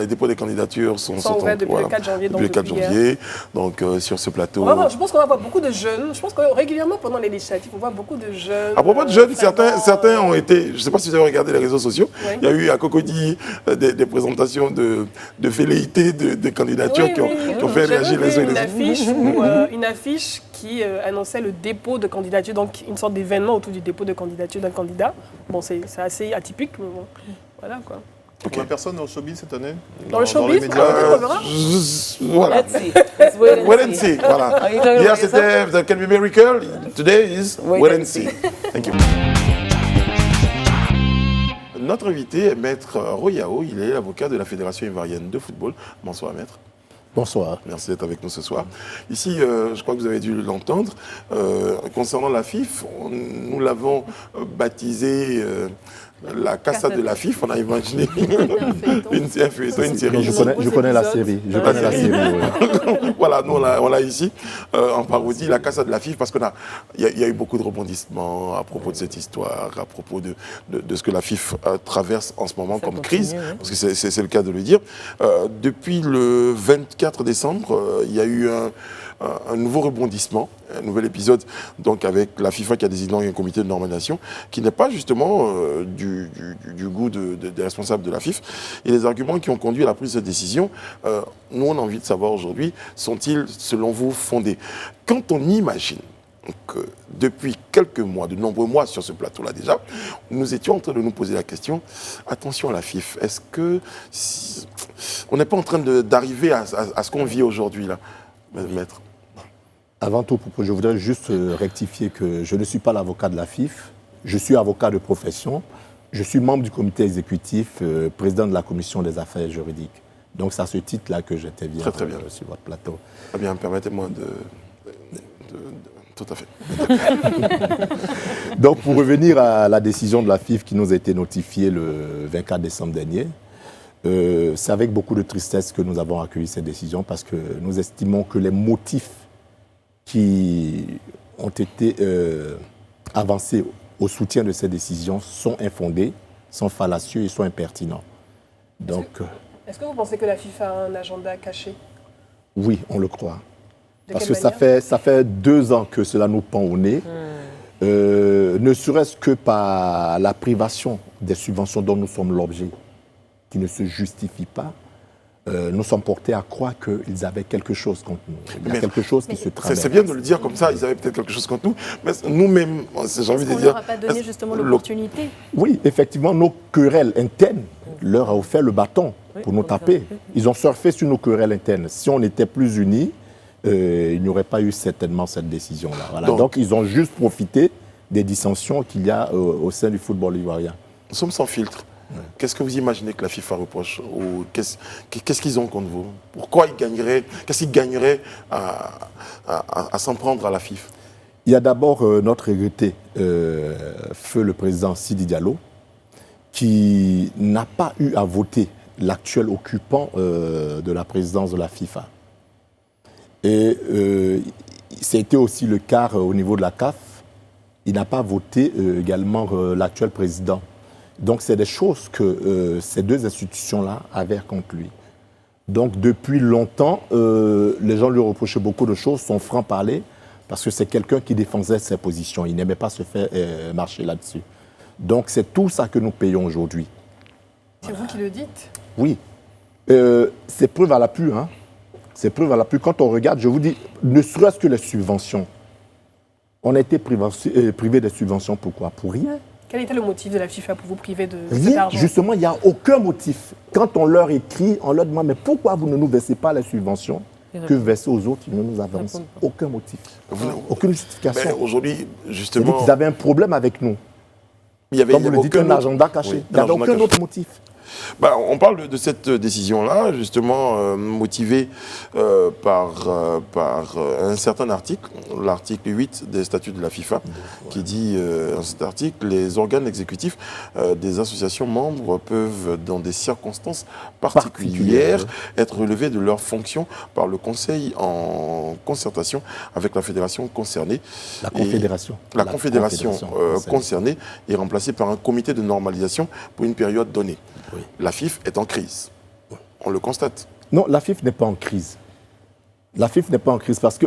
dépôts des candidatures sont ouverts depuis le 4 janvier. Depuis le 4 janvier. Donc sur ce plateau. Je pense qu'on va voir beaucoup de jeunes. Je pense que régulièrement pendant les législatives, on voit beaucoup de jeunes. À propos de jeunes, certains ont été, je ne sais pas si vous avez regardé les réseaux sociaux, il y a eu à Cocody des présentations de velléités de candidatures qui ont fait réagir les uns et les autres. Une affiche qui annonçait le dépôt de candidature, donc une sorte d'événement autour du dépôt de candidature d'un candidat. Bon, c'est assez atypique, mais bon, voilà quoi. Combien de personnes dans le showbiz cette année? Dans le showbiz, les médias on verra. Voilà. Let's see. Wait and see. Voilà. Hier c'était There Can Be Miracle. Today is wait and see. Thank you. Notre invité est Maître Royao. Il est avocat de la Fédération ivoirienne de football. Bonsoir, Maître. Bonsoir. Merci d'être avec nous ce soir. Ici, je crois que vous avez dû l'entendre, concernant la FIF, nous l'avons baptisé La Casa de la FIF, on a imaginé une série. Je connais la série. Voilà, nous on l'a ici en parodie, la Casa de la FIF, parce qu'il y a eu beaucoup de rebondissements à propos de cette histoire, à propos de ce que la FIF traverse en ce moment comme crise, parce que c'est le cas de le dire. Depuis le 24 décembre, il y a eu un nouveau rebondissement, un nouvel épisode donc avec la FIFA qui a désigné un comité de normalisation qui n'est pas justement du goût des responsables de la FIFA. Et les arguments qui ont conduit à la prise de cette décision, nous on a envie de savoir aujourd'hui, sont-ils selon vous fondés? Quand on imagine que depuis quelques mois, de nombreux mois sur ce plateau-là déjà, nous étions en train de nous poser la question, attention à la FIFA, est-ce que on n'est pas en train d'arriver à ce qu'on vit aujourd'hui là, maître? Avant tout, je voudrais juste rectifier que je ne suis pas l'avocat de la FIF, je suis avocat de profession, je suis membre du comité exécutif, président de la commission des affaires juridiques. Donc c'est à ce titre-là que j'interviens très bien sur votre plateau. Très bien, permettez-moi de... Tout à fait. Donc pour revenir à la décision de la FIF qui nous a été notifiée le 24 décembre dernier, c'est avec beaucoup de tristesse que nous avons accueilli cette décision parce que nous estimons que les motifs qui ont été avancés au soutien de cette décision sont infondés, sont fallacieux et sont impertinents. Donc, est-ce que vous pensez que la FIFA a un agenda caché? Oui, on le croit. Parce que manière? ça fait 2 ans que cela nous pend au nez, ne serait-ce que par la privation des subventions dont nous sommes l'objet, qui ne se justifie pas. Nous sommes portés à croire qu'ils avaient quelque chose contre nous. Il y a quelque chose qui se traverse. C'est bien de le dire comme ça, ils avaient peut-être quelque chose contre nous, mais nous-mêmes, j'ai envie de dire... Est-ce qu'on ne leur a pas donné justement l'opportunité? Oui, effectivement, nos querelles internes leur ont offert le bâton pour nous taper. Ils ont surfé sur nos querelles internes. Si on était plus unis, il n'y aurait pas eu certainement cette décision-là. Voilà. Donc, ils ont juste profité des dissensions qu'il y a au sein du football ivoirien. Nous sommes sans filtre. Qu'est-ce que vous imaginez que la FIFA reproche? Qu'est-ce qu'ils ont contre vous? Pourquoi ils gagneraient? Qu'est-ce qu'ils gagneraient à s'en prendre à la FIFA? Il y a d'abord notre regretté, feu le président Sidi Diallo, qui n'a pas eu à voter l'actuel occupant de la présidence de la FIFA. Et c'était aussi le cas au niveau de la CAF. Il n'a pas voté également l'actuel président. Donc, c'est des choses que ces deux institutions-là avaient contre lui. Donc, depuis longtemps, les gens lui reprochaient beaucoup de choses, son franc-parler, parce que c'est quelqu'un qui défendait ses positions. Il n'aimait pas se faire marcher là-dessus. Donc, c'est tout ça que nous payons aujourd'hui. C'est vous qui le dites? Oui. C'est preuve à l'appui. Hein. C'est preuve à l'appui. Quand on regarde, je vous dis, ne serait-ce que les subventions. On a été privé des subventions, pourquoi? Pour rien. Quel était le motif de la FIFA pour vous priver de Rien, cet argent? Justement, il n'y a aucun motif. Quand on leur écrit, on leur demande, mais pourquoi vous ne nous versez pas les subventions que versez aux autres, ils ne nous avancent aucun motif. Aucune justification. Aujourd'hui, justement... C'est-à-dire qu'ils avaient un problème avec nous. Comme vous le dites, un agenda caché. Il n'y avait aucun autre motif. On parle de cette décision-là, justement motivée par un certain article, l'article 8 des statuts de la FIFA, qui dit, dans cet article, les organes exécutifs des associations membres peuvent, dans des circonstances particulières, être relevés de leurs fonctions par le Conseil en concertation avec la fédération concernée. La confédération. La confédération concernée est remplacée par un comité de normalisation pour une période donnée. Oui. La FIF est en crise. On le constate. Non, la FIF n'est pas en crise. La FIF n'est pas en crise parce que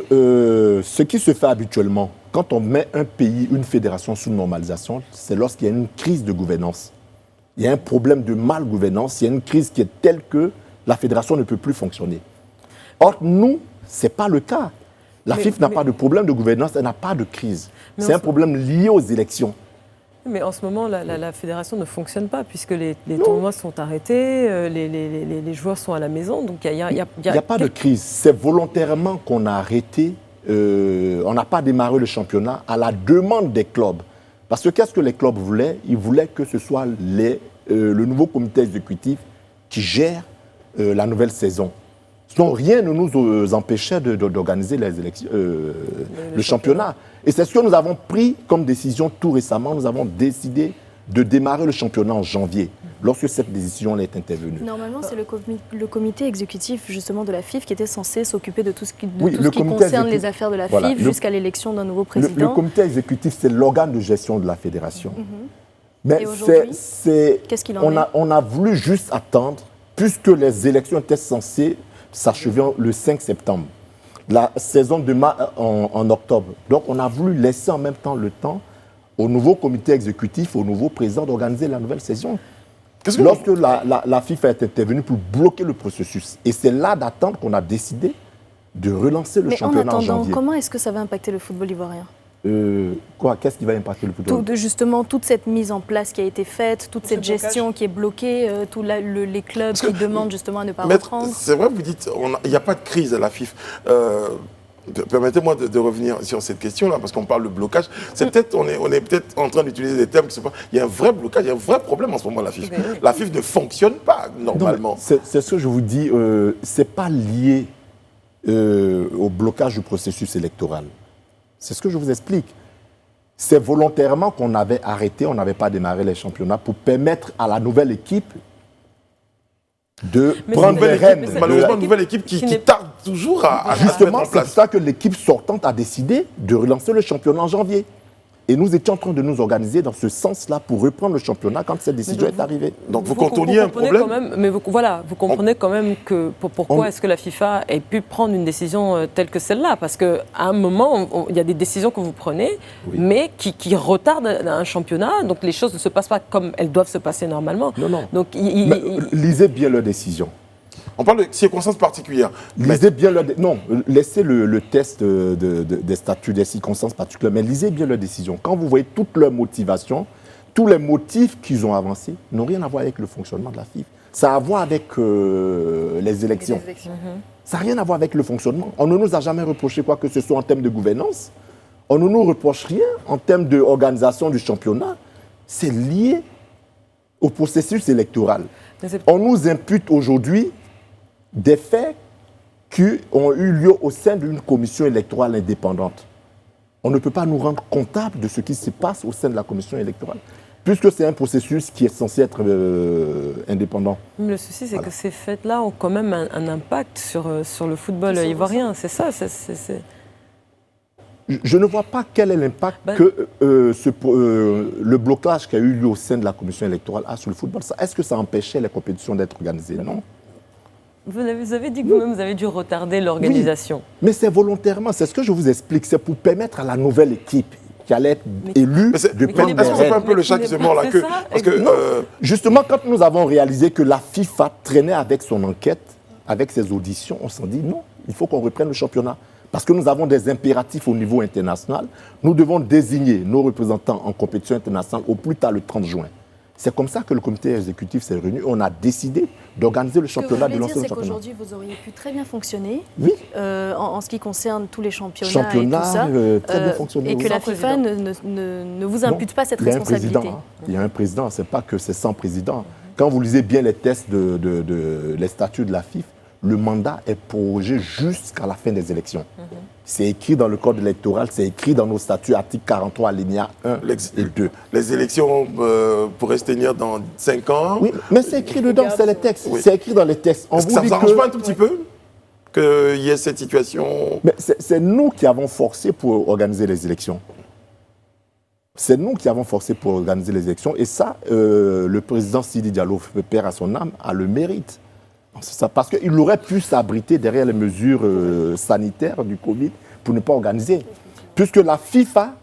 ce qui se fait habituellement, quand on met un pays, une fédération sous normalisation, c'est lorsqu'il y a une crise de gouvernance. Il y a un problème de mal-gouvernance, il y a une crise qui est telle que la fédération ne peut plus fonctionner. Or, nous, ce n'est pas le cas. La FIF n'a pas de problème de gouvernance, elle n'a pas de crise. C'est un problème lié aux élections. Mais en ce moment, la fédération ne fonctionne pas puisque les tournois sont arrêtés, les joueurs sont à la maison. Donc il n'y a pas de crise. C'est volontairement qu'on a arrêté. On n'a pas démarré le championnat à la demande des clubs. Parce que qu'est-ce que les clubs voulaient? Ils voulaient que ce soit le nouveau comité exécutif qui gère la nouvelle saison. Sinon, rien ne nous empêchait d'organiser les élections, le championnat. Et c'est ce que nous avons pris comme décision tout récemment. Nous avons décidé de démarrer le championnat en janvier, lorsque cette décision est intervenue. Normalement, c'est le comité exécutif justement de la FIF qui était censé s'occuper de tout ce qui, le concerne les affaires de la FIF jusqu'à l'élection d'un nouveau président. Le comité exécutif, c'est l'organe de gestion de la fédération. Mais qu'est-ce qu'il en est? On a voulu juste attendre, puisque les élections étaient censées s'achever le 5 septembre. La saison démarre en octobre. Donc, on a voulu laisser en même temps le temps au nouveau comité exécutif, au nouveau président d'organiser la nouvelle saison. Lorsque la FIFA est intervenue pour bloquer le processus. Et c'est là d'attendre qu'on a décidé de relancer le championnat en janvier. Mais en attendant, comment est-ce que ça va impacter le football ivoirien? Qu'est-ce qui va impacter le football? Justement, toute cette mise en place qui a été faite, toute cette gestion qui est bloquée, tous les clubs qui demandent justement à ne pas reprendre. C'est vrai, vous dites, il n'y a pas de crise à la FIFA. Permettez-moi de revenir sur cette question-là, parce qu'on parle de blocage. C'est peut-être, on est peut-être en train d'utiliser des termes qui ne sont pas... Il y a un vrai blocage, il y a un vrai problème en ce moment à la FIFA. La FIFA ne fonctionne pas normalement. C'est ce que je vous dis, ce n'est pas lié au blocage du processus électoral. C'est ce que je vous explique. C'est volontairement qu'on avait arrêté, on n'avait pas démarré les championnats pour permettre à la nouvelle équipe de prendre les rênes. Malheureusement, une nouvelle équipe qui tarde toujours à justement, c'est pour ça que l'équipe sortante a décidé de relancer le championnat en janvier. Et nous étions en train de nous organiser dans ce sens-là pour reprendre le championnat quand cette décision est arrivée. Donc vous contourniez un problème mais vous comprenez quand même que pourquoi est-ce que la FIFA ait pu prendre une décision telle que celle-là? Parce qu'à un moment, il y a des décisions que vous prenez, mais qui retardent un championnat. Donc les choses ne se passent pas comme elles doivent se passer normalement. Non. Donc, lisez bien leurs décisions. On parle de circonstances particulières. Lisez bien non, laissez le test des statuts, des circonstances particulières, mais lisez bien leurs décisions. Quand vous voyez toutes leurs motivations, tous les motifs qu'ils ont avancés n'ont rien à voir avec le fonctionnement de la FIFA. Ça a à voir avec les élections. Ça n'a rien à voir avec le fonctionnement. On ne nous a jamais reproché quoi que ce soit en termes de gouvernance. On ne nous reproche rien en termes d'organisation du championnat. C'est lié au processus électoral. On nous impute aujourd'hui des faits qui ont eu lieu au sein d'une commission électorale indépendante. On ne peut pas nous rendre comptables de ce qui se passe au sein de la commission électorale, puisque c'est un processus qui est censé être indépendant. Mais le souci, c'est que ces faits-là ont quand même un impact sur le football ivoirien. C'est ça. Je ne vois pas quel est l'impact que le blocage qui a eu lieu au sein de la commission électorale a sur le football. Est-ce que ça empêchait les compétitions d'être organisées? Non. Vous avez dit que vous-même, vous avez dû retarder l'organisation. Oui, mais c'est volontairement, c'est ce que je vous explique. C'est pour permettre à la nouvelle équipe qui allait être élue de prendre des rênes. Est-ce que c'est pas un peu le chat qui se mord la queue? Justement, quand nous avons réalisé que la FIFA traînait avec son enquête, avec ses auditions, on s'en dit non, il faut qu'on reprenne le championnat. Parce que nous avons des impératifs au niveau international. Nous devons désigner nos représentants en compétition internationale au plus tard le 30 juin. C'est comme ça que le comité exécutif s'est réuni. On a décidé d'organiser le championnat, de lancer le championnat. Qu'aujourd'hui, vous auriez pu très bien fonctionner en ce qui concerne tous les championnats et tout ça. Très bien fonctionné. Et que la FIFA ne vous impute pas cette responsabilité. Il y a un président, ce n'est pas que c'est sans président. Quand vous lisez bien les tests les statuts de la FIFA, le mandat est prorogé jusqu'à la fin des élections. C'est écrit dans le code électoral, c'est écrit dans nos statuts, article 43, alinéa 1 et 2. Les élections pourraient se tenir dans 5 ans. Oui, mais c'est écrit dedans, c'est les textes. Oui. C'est écrit dans les textes. Est-ce que ça ne vous arrange pas un tout petit peu qu'il y ait cette situation? Mais c'est nous qui avons forcé pour organiser les élections. C'est nous qui avons forcé pour organiser les élections. Et ça, le président Sidi Diallo, père à son âme, a le mérite. C'est ça, parce qu'il aurait pu s'abriter derrière les mesures sanitaires du Covid pour ne pas organiser. Puisque la FIFA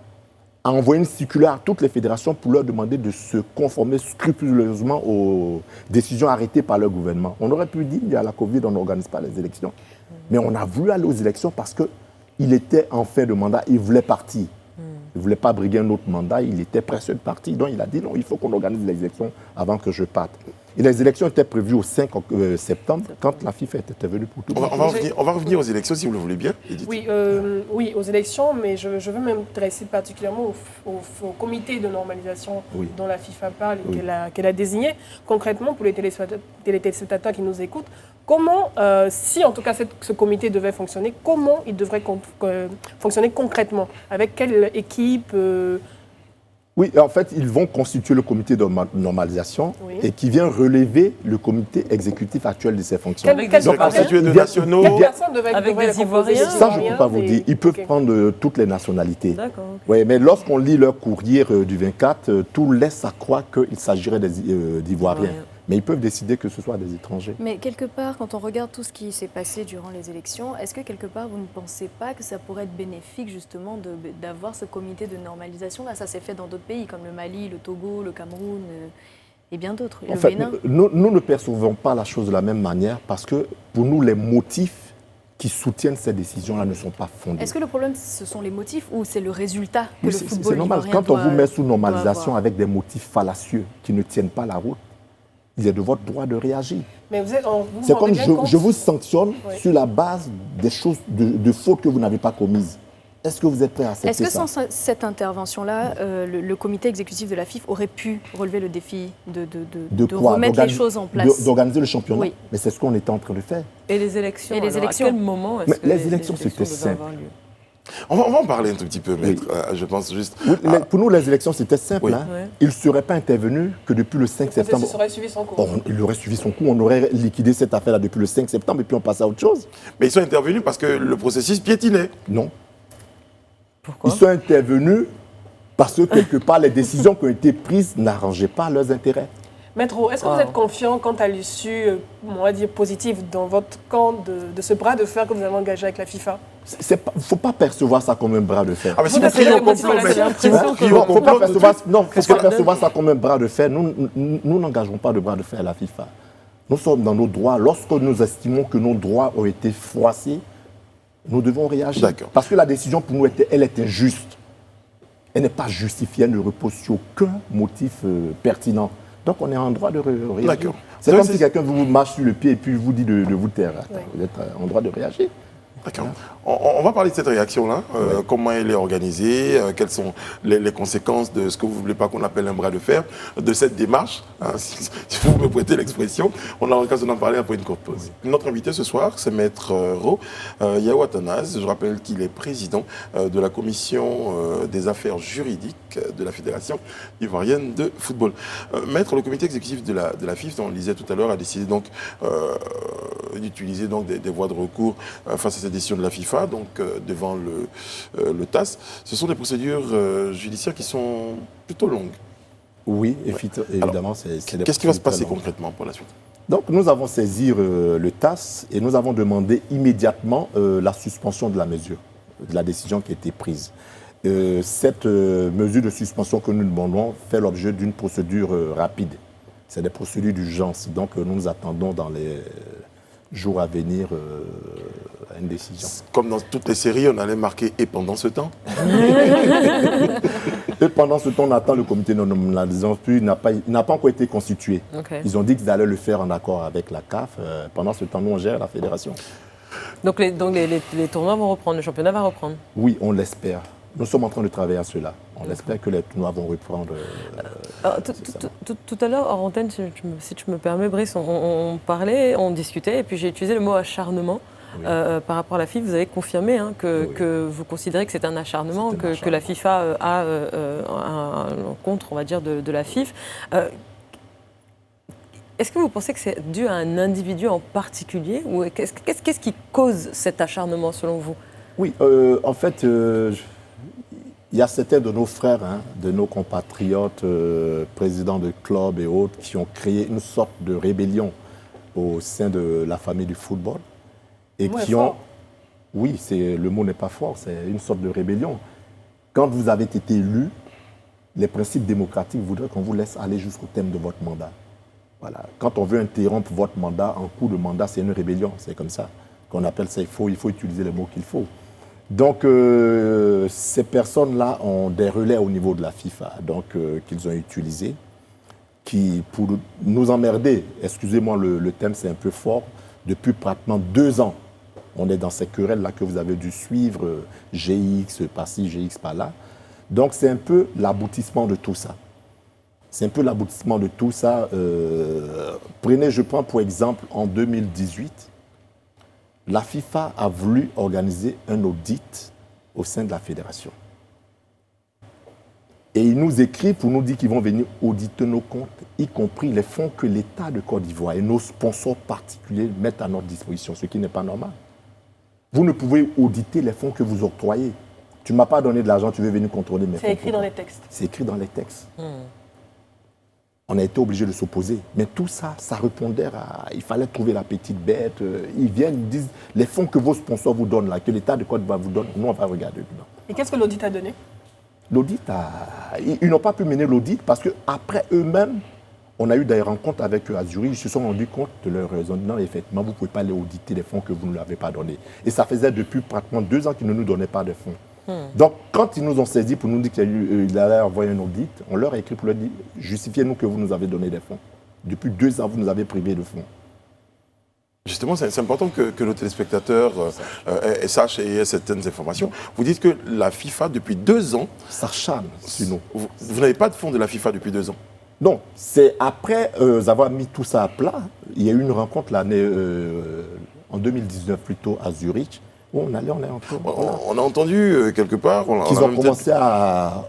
a envoyé une circulaire à toutes les fédérations pour leur demander de se conformer scrupuleusement aux décisions arrêtées par leur gouvernement. On aurait pu dire, il y a la Covid, on n'organise pas les élections. Mais on a voulu aller aux élections parce qu'il était en fin de mandat, il voulait partir. Il ne voulait pas briguer un autre mandat, il était pressé de partir. Donc il a dit non, il faut qu'on organise les élections avant que je parte. Et les élections étaient prévues au 5 septembre, quand la FIFA était intervenue pour tout. On va revenir aux élections, si vous le voulez bien, Edith. Oui, aux élections, mais je veux m'intéresser particulièrement au comité de normalisation dont la FIFA parle et qu'elle a désigné. Concrètement, pour les téléspectateurs qui nous écoutent, comment, si en tout cas ce comité devait fonctionner, comment il devrait fonctionner concrètement? Avec quelle équipe Oui, en fait, ils vont constituer le comité de normalisation et qui vient relever le comité exécutif actuel de ses fonctions. Donc, constitué de nationaux. Avec des Ivoiriens. Ça, je ne peux pas vous dire. Ils peuvent prendre toutes les nationalités. D'accord. Oui, mais lorsqu'on lit leur courrier du 24, tout laisse à croire qu'il s'agirait d'Ivoiriens. Mais ils peuvent décider que ce soit des étrangers. Mais quelque part, quand on regarde tout ce qui s'est passé durant les élections, est-ce que quelque part, vous ne pensez pas que ça pourrait être bénéfique justement d'avoir ce comité de normalisation? Là, ça s'est fait dans d'autres pays comme le Mali, le Togo, le Cameroun et bien d'autres. En fait, nous ne percevons pas la chose de la même manière parce que pour nous, les motifs qui soutiennent ces décisions-là ne sont pas fondés. Est-ce que le problème, ce sont les motifs ou c'est le résultat que le football C'est normal. Quand on vous met sous normalisation avec des motifs fallacieux qui ne tiennent pas la route, il est de votre droit de réagir. Mais c'est comme je vous sanctionne sur la base des choses, de fautes que vous n'avez pas commises. Est-ce que vous êtes prêt à accepter ça? Est-ce que sans cette intervention-là, le comité exécutif de la FIF aurait pu relever le défi de remettre les choses en place? D'organiser le championnat. Oui. Mais c'est ce qu'on était en train de faire. Et les élections? À quel moment est-ce que les élections, c'était simple. On va en parler un tout petit peu, maître. Je pense juste. Oui, pour nous, les élections, c'était simple. Oui. Hein. Il ne serait pas intervenu que depuis le 5 septembre. Il aurait suivi son cours. Il aurait suivi son cours. On aurait liquidé cette affaire-là depuis le 5 septembre et puis on passait à autre chose. Mais ils sont intervenus parce que le processus piétinait. Non. Pourquoi? Ils sont intervenus parce que quelque part, les décisions qui ont été prises n'arrangeaient pas leurs intérêts. Maître, est-ce que vous êtes confiant quant à l'issue, on va dire, positive dans votre camp de ce bras de fer que vous avez engagé avec la FIFA? Il ne faut pas percevoir ça comme un bras de fer. Ah, mais si vous criez au complot, il ne faut pas percevoir ça comme un bras de fer. Nous n'engageons pas de bras de fer à la FIFA. Nous sommes dans nos droits. Lorsque nous estimons que nos droits ont été froissés, nous devons réagir. Parce que la décision pour nous, elle est injuste. Elle n'est pas justifiée, elle ne repose sur aucun motif pertinent. Donc on est en droit de réagir. C'est comme si quelqu'un vous marche sur le pied et puis vous dit de vous taire. Vous êtes en droit de réagir. D'accord. On va parler de cette réaction-là, comment elle est organisée, quelles sont les conséquences de ce que vous ne voulez pas qu'on appelle un bras de fer, de cette démarche, si vous me prêtez l'expression. On a l'occasion d'en parler après une courte pause. Notre invité ce soir, c'est Maître Ro Yao Athanase. Je rappelle qu'il est président de la commission des affaires juridiques de la Fédération ivoirienne de football. Maître, le comité exécutif de la FIF, dont on le disait tout à l'heure, a décidé donc d'utiliser donc des voies de recours face à cette décision de la FIFA, donc devant le TAS. Ce sont des procédures judiciaires qui sont plutôt longues. Oui, évidemment. Qu'est-ce qui va se passer concrètement pour la suite? Donc nous avons saisi le TAS et nous avons demandé immédiatement la suspension de la mesure, de la décision qui a été prise. Cette mesure de suspension que nous demandons fait l'objet d'une procédure rapide. C'est des procédures d'urgence. Donc nous attendons dans les jours à venir à une décision. Comme dans toutes les séries, on allait marquer « et pendant ce temps ». Et pendant ce temps, on attend le comité de normalisation, puis il n'a pas encore été constitué. Ils ont dit qu'ils allaient le faire en accord avec la CAF. Pendant ce temps, nous, on gère la fédération. Donc les tournois vont reprendre, le championnat va reprendre? Oui, on l'espère. Nous sommes en train de travailler à cela. On espère que les tournois vont reprendre. Tout à l'heure, hors antenne, si tu me permets, Brice, on parlait, on discutait, et puis j'ai utilisé le mot acharnement. Oui. Par rapport à la FIFA, vous avez confirmé que vous considérez que c'est un acharnement, que la FIFA a à l'encontre, on va dire, de la FIF. Est-ce que vous pensez que c'est dû à un individu en particulier, ou qu'est-ce qui cause cet acharnement selon vous? Oui, en fait, il y a certains de nos frères, de nos compatriotes, présidents de clubs et autres, qui ont créé une sorte de rébellion au sein de la famille du football. Et qui ont. Oui, le mot n'est pas fort, c'est une sorte de rébellion. Quand vous avez été élu, les principes démocratiques voudraient qu'on vous laisse aller jusqu'au terme de votre mandat. Voilà. Quand on veut interrompre votre mandat, en cours de mandat, c'est une rébellion. C'est comme ça qu'on appelle ça. Il faut utiliser les mots qu'il faut. Donc, ces personnes-là ont des relais au niveau de la FIFA, qu'ils ont utilisés, qui, pour nous emmerder, excusez-moi, le thème c'est un peu fort, depuis pratiquement 2 ans, on est dans ces querelles-là que vous avez dû suivre, GX par-ci, GX par-là. Donc, c'est un peu l'aboutissement de tout ça. C'est un peu l'aboutissement de tout ça. Je prends pour exemple, en 2018, la FIFA a voulu organiser un audit au sein de la fédération. Et ils nous écrivent pour nous dire qu'ils vont venir auditer nos comptes, y compris les fonds que l'État de Côte d'Ivoire et nos sponsors particuliers mettent à notre disposition, ce qui n'est pas normal. Vous ne pouvez auditer les fonds que vous octroyez. Tu ne m'as pas donné de l'argent, tu veux venir contrôler mes fonds. C'est écrit dans les textes. C'est écrit dans les textes. On a été obligé de s'opposer. Mais tout ça, ça répondait à... Il fallait trouver la petite bête. Ils viennent, ils disent, les fonds que vos sponsors vous donnent, là, que l'État de Côte d'Ivoire vous donne, nous, on va regarder dedans. Et qu'est-ce que l'audit a donné? L'audit Ils n'ont pas pu mener l'audit parce qu'après eux-mêmes, on a eu des rencontres avec eux à Zurich, ils se sont rendus compte de leur raison. Non, effectivement, vous ne pouvez pas les auditer les fonds que vous ne leur avez pas donnés. Et ça faisait depuis pratiquement 2 ans qu'ils ne nous donnaient pas de fonds. Donc, quand ils nous ont saisis pour nous dire qu'il allait envoyer un audit, on leur a écrit pour leur dire, justifiez-nous que vous nous avez donné des fonds. Depuis 2 ans, vous nous avez privé de fonds. Justement, c'est important que nos téléspectateurs sachent et aient certaines informations. Vous dites que la FIFA, depuis 2 ans... s'acharne sur nous. Vous n'avez pas de fonds de la FIFA depuis 2 ans? Non, c'est après avoir mis tout ça à plat, il y a eu une rencontre l'année en 2019 plutôt à Zurich, où on allait, on a entendu quelque part... Qu'ils ont commencé à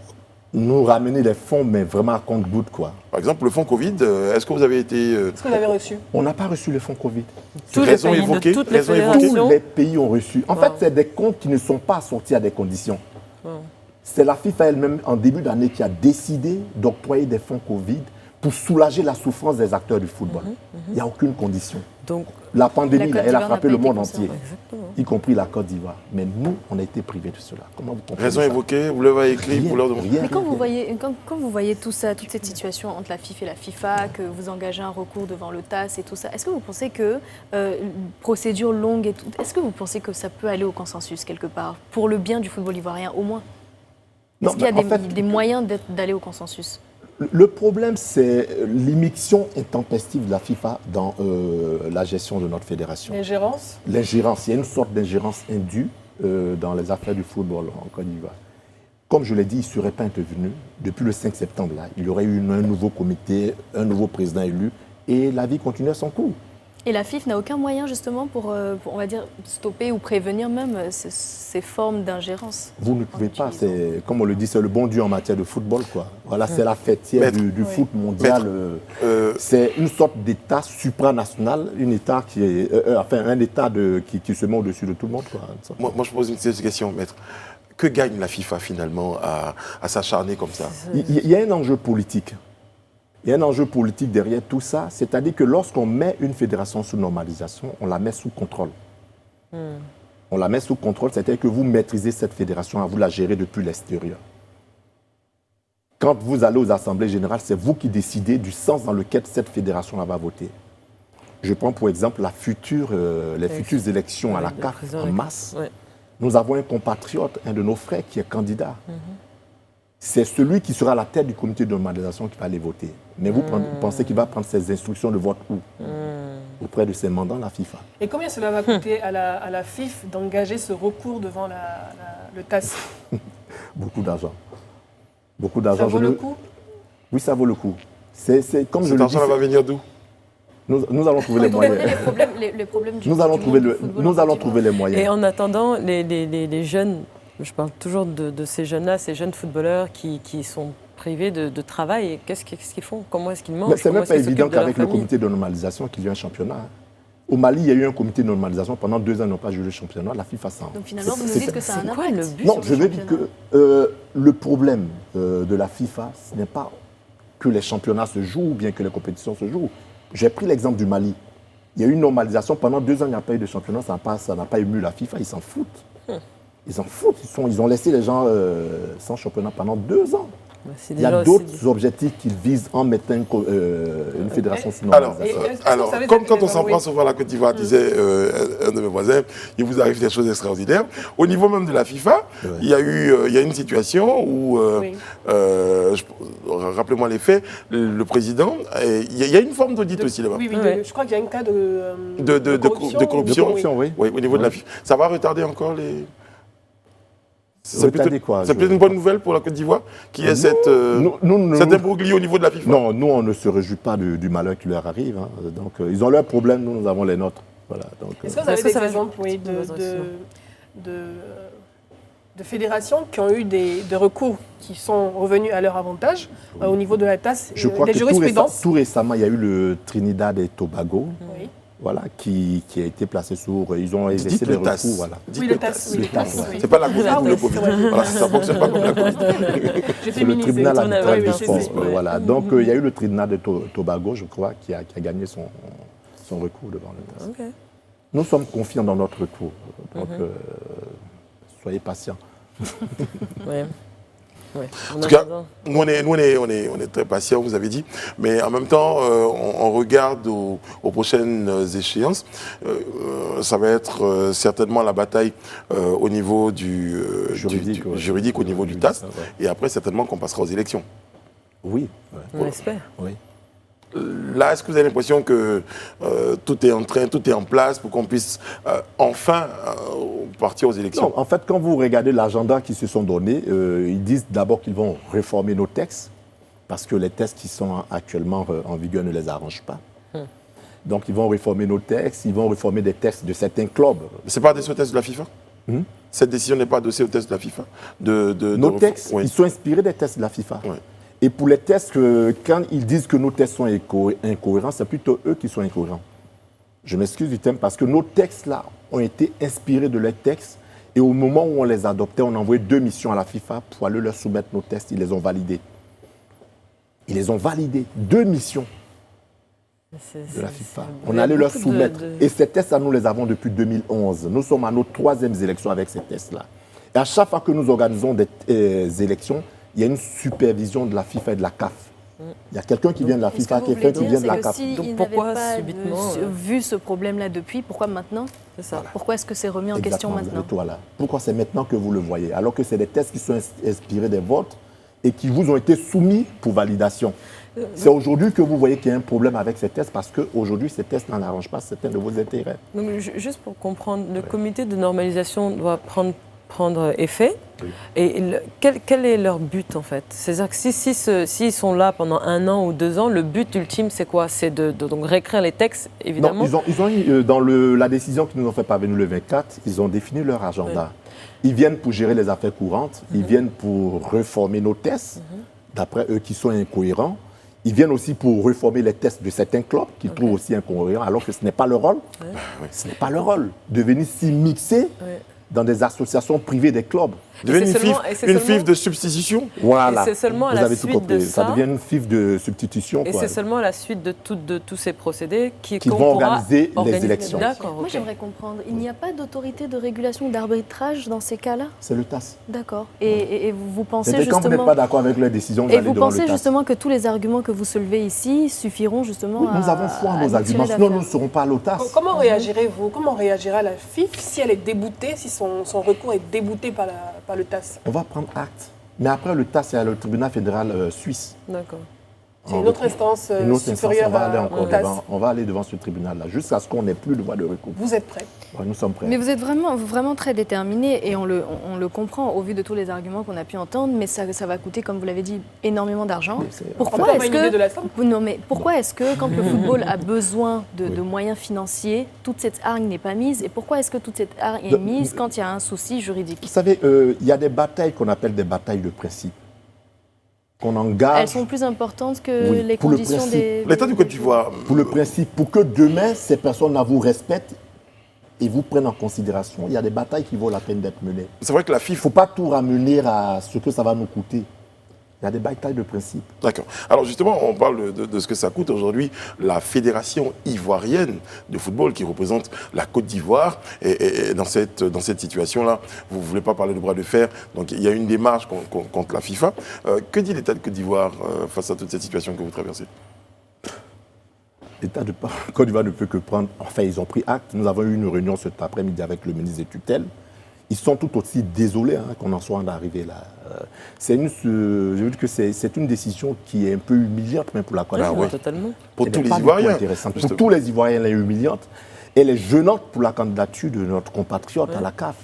nous ramener les fonds, mais vraiment à compte-gouttes, quoi. Par exemple, le fonds Covid, est-ce que vous avez été... Est-ce que vous l'avez reçu? On n'a pas reçu les fonds Covid. Tous les pays de toutes les fédérations. Tous les pays ont reçu. En fait, c'est des comptes qui ne sont pas sortis à des conditions. C'est la FIFA elle-même, en début d'année, qui a décidé d'octroyer des fonds Covid pour soulager la souffrance des acteurs du football. Il n'y a aucune condition. Donc, la pandémie, elle a frappé le monde entier, y compris la Côte d'Ivoire. Mais nous, on a été privés de cela. Comment vous comprenez raison ça? évoquée, vous l'avez écrit, vous leur demandez. Mais quand vous voyez tout ça, toute cette situation entre la FIFA et la FIFA, que vous engagez un recours devant le TAS et tout ça, est-ce que vous pensez que procédure longue et tout, est-ce que vous pensez que ça peut aller au consensus quelque part pour le bien du football ivoirien au moins? Est-ce qu'il y a des moyens d'aller au consensus? Le problème, c'est l'immixtion intempestive de la FIFA dans la gestion de notre fédération. L'ingérence? L'ingérence. Il y a une sorte d'ingérence indue dans les affaires du football en Côte d'Ivoire. Comme je l'ai dit, il ne serait pas intervenu. Depuis le 5 septembre, là, il y aurait eu un nouveau comité, un nouveau président élu, et la vie continuait son cours. Et la FIFA n'a aucun moyen justement pour, on va dire, stopper ou prévenir même ces formes d'ingérence? Vous ne pouvez pas, c'est, comme on le dit, c'est le bon Dieu en matière de football, quoi. Voilà, c'est la fêtière du foot mondial. C'est une sorte d'État supranational, un État qui se met au-dessus de tout le monde, quoi. Moi, je pose une question, maître. Que gagne la FIFA finalement à s'acharner comme ça? Il y a un enjeu politique. Il y a un enjeu politique derrière tout ça, c'est-à-dire que lorsqu'on met une fédération sous normalisation, on la met sous contrôle. On la met sous contrôle, c'est-à-dire que vous maîtrisez cette fédération, vous la gérez depuis l'extérieur. Quand vous allez aux assemblées générales, c'est vous qui décidez du sens dans lequel cette fédération va voter. Je prends pour exemple les futures élections à la CAF en mars. Nous avons un compatriote, un de nos frères qui est candidat. C'est celui qui sera à la tête du comité de normalisation qui va aller voter. Mais vous pensez qu'il va prendre ses instructions de vote où? Auprès de ses mandants, la FIFA. Et combien cela va coûter à la FIFA d'engager ce recours devant le TAS? Beaucoup d'argent. Beaucoup d'argent. Ça vaut le coup? Oui, ça vaut le coup. Comme cet argent va venir d'où? Nous allons trouver les moyens. Nous allons trouver les moyens. Et en attendant, les jeunes... Je parle toujours de ces jeunes-là, ces jeunes footballeurs qui sont privés de travail. Qu'est-ce qu'ils font? Comment est-ce qu'ils mangent? Ce n'est même pas évident qu'avec le comité de normalisation qu'il y ait un championnat. Au Mali, il y a eu un comité de normalisation. Pendant 2 ans, ils n'ont pas joué le championnat. La FIFA s'en... Donc finalement, vous nous dites que ça a un impact. Le but non, je veux dire que le problème de la FIFA, ce n'est pas que les championnats se jouent ou bien que les compétitions se jouent. J'ai pris l'exemple du Mali. Il y a eu une normalisation. Pendant 2 ans, il n'y a pas eu de championnat. Ça n'a pas ému la FIFA. Ils s'en foutent. Ils s'en foutent. Ils ont laissé les gens sans championnat pendant 2 ans. Il y a d'autres objectifs qu'ils visent en mettant une fédération sous normalisation. Alors, comme quand on s'en prend souvent à la Côte d'Ivoire, disait un de mes voisins, il vous arrive des choses extraordinaires. Au niveau même de la FIFA, il y a une situation où, rappelez-moi les faits, le président, il y a une forme d'audit aussi là-bas. Oui, je crois qu'il y a un cas de corruption. Oui, au niveau de la FIFA. Ça va retarder encore les... C'est peut-être une bonne nouvelle pour la Côte d'Ivoire qui est cet imbroglio au niveau de la FIFA. Non, nous, on ne se réjouit pas du malheur qui leur arrive. Hein. Donc, ils ont leurs problèmes, nous avons les nôtres. Voilà, est-ce que vous avez des exemples fédérations qui ont eu des recours qui sont revenus à leur avantage au niveau de la TAS. Je crois que tout récemment, il y a eu le Trinidad et Tobago. Oui. Voilà, qui a été placé sur... Ils ont exercé des recours. Voilà. Oui, le TAS. Le TAS, oui. C'est pas la Covid ou le Covid. Voilà, ça ne fonctionne pas comme la Covid. C'est le tribunal arbitral du sport. Oui. Voilà. Donc, il y a eu le Trinidad et Tobago, je crois, qui a gagné son recours devant le TAS. Okay. Nous sommes confiants dans notre recours. Donc, soyez patients. Ouais. Ouais. En tout cas, nous on est très patients, vous avez dit, mais en même temps, on regarde aux prochaines échéances. Ça va être certainement la bataille au niveau du juridique, au niveau du TAS, et après certainement qu'on passera aux élections. Oui. On l'espère. Oui. Là, est-ce que vous avez l'impression que tout est en place pour qu'on puisse enfin partir aux élections? Non, en fait, quand vous regardez l'agenda qu'ils se sont donnés, ils disent d'abord qu'ils vont réformer nos textes, parce que les textes qui sont actuellement en vigueur ne les arrangent pas. Donc, ils vont réformer nos textes, ils vont réformer des textes de certains clubs. Ce n'est pas adossé aux textes de la FIFA? Cette décision n'est pas adossée aux textes de la FIFA? Nos textes, ils sont inspirés des textes de la FIFA. Oui. Et pour les tests, quand ils disent que nos tests sont incohérents, c'est plutôt eux qui sont incohérents. Je m'excuse du terme parce que nos textes-là ont été inspirés de leurs textes et au moment où on les adoptait, on envoyait 2 missions à la FIFA pour aller leur soumettre nos tests. Ils les ont validés. Ils les ont validés. 2 missions de la FIFA. On allait leur soumettre. Et ces tests-là, nous les avons depuis 2011. Nous sommes à nos 3e élections avec ces tests-là. Et à chaque fois que nous organisons des élections, il y a une supervision de la FIFA et de la CAF. Il y a quelqu'un qui vient de la FIFA, quelqu'un qui vient de la CAF. Donc pourquoi subitement vu ce problème-là depuis, pourquoi maintenant? C'est ça. Voilà. Pourquoi est-ce que c'est remis en question maintenant? Voilà. Pourquoi c'est maintenant que vous le voyez? Alors que c'est des tests qui sont inspirés des votes et qui vous ont été soumis pour validation. C'est aujourd'hui que vous voyez qu'il y a un problème avec ces tests parce qu'aujourd'hui, ces tests n'en arrangent pas certains de vos intérêts. Donc, juste pour comprendre, le comité de normalisation doit prendre effet. Oui. Et quel est leur but en fait? C'est-à-dire que s'ils sont là pendant 1 an ou 2 ans, le but ultime c'est quoi? C'est de donc réécrire les textes évidemment. Non, ils ont dans la décision qu'ils nous ont fait parvenir le 24, ils ont défini leur agenda. Oui. Ils viennent pour gérer les affaires courantes, ils viennent pour réformer nos tests, d'après eux qui sont incohérents. Ils viennent aussi pour réformer les tests de certains clubs qu'ils trouvent aussi incohérents, alors que ce n'est pas leur rôle. Ce n'est pas leur rôle de venir s'y mixer dans des associations privées des clubs. Devient une FIF de substitution. Voilà. Et c'est seulement à la suite de ça devient une FIF de substitution. Et c'est seulement à la suite de tous ces procédés qu'ils vont organiser les élections. D'accord. Moi, j'aimerais comprendre. Il n'y a pas d'autorité de régulation d'arbitrage dans ces cas-là? C'est le TAS. D'accord. Et vous pensez justement... Quand vous n'êtes pas d'accord avec leurs décisions, et vous pensez justement que tous les arguments que vous soulevez ici suffiront justement à... Nous avons foi en nos arguments, sinon nous ne serons pas à l'OTAS. Comment réagirez-vous? Comment réagira la FIF si elle est déboutée, si son recours est débouté par le TAS? On va prendre acte. Mais après, le TAS, c'est le tribunal fédéral suisse. D'accord. C'est une autre instance supérieure au TAS. On va aller devant ce tribunal-là, jusqu'à ce qu'on n'ait plus de voie de recours. Vous êtes prêts? Oui, nous sommes prêts. Mais vous êtes vraiment très déterminés et on le comprend au vu de tous les arguments qu'on a pu entendre, mais ça va coûter, comme vous l'avez dit, énormément d'argent. Pourquoi est-ce que quand le football a besoin de moyens financiers, toute cette hargne n'est pas mise? Et pourquoi est-ce que toute cette hargne est mise quand il y a un souci juridique? Vous savez, il y a des batailles qu'on appelle des batailles de principe. Qu'on engage. Elles sont plus importantes que les conditions des... L'État du Côte d'Ivoire. Pour le principe, pour que demain, ces personnes-là vous respectent et vous prennent en considération. Il y a des batailles qui vaut la peine d'être menées. C'est vrai que la FIF... Il ne faut pas tout ramener à ce que ça va nous coûter. Il y a des batailles de principe. D'accord. Alors justement, on parle de ce que ça coûte aujourd'hui. La Fédération ivoirienne de football qui représente la Côte d'Ivoire. Et dans cette situation-là, vous ne voulez pas parler de bras de fer. Donc il y a une démarche contre la FIFA. Que dit l'État de Côte d'Ivoire face à toute cette situation que vous traversez? L'État de Côte d'Ivoire ne peut que prendre... Enfin, ils ont pris acte. Nous avons eu une réunion cet après-midi avec le ministre des tutelles. Ils sont tout aussi désolés qu'on en soit arrivé là. Je veux dire que c'est une décision qui est un peu humiliante même pour la Côte d'Ivoire. Totalement. Pour tous les Ivoiriens. Pour tous les Ivoiriens, elle est humiliante. Elle est gênante pour la candidature de notre compatriote à la CAF.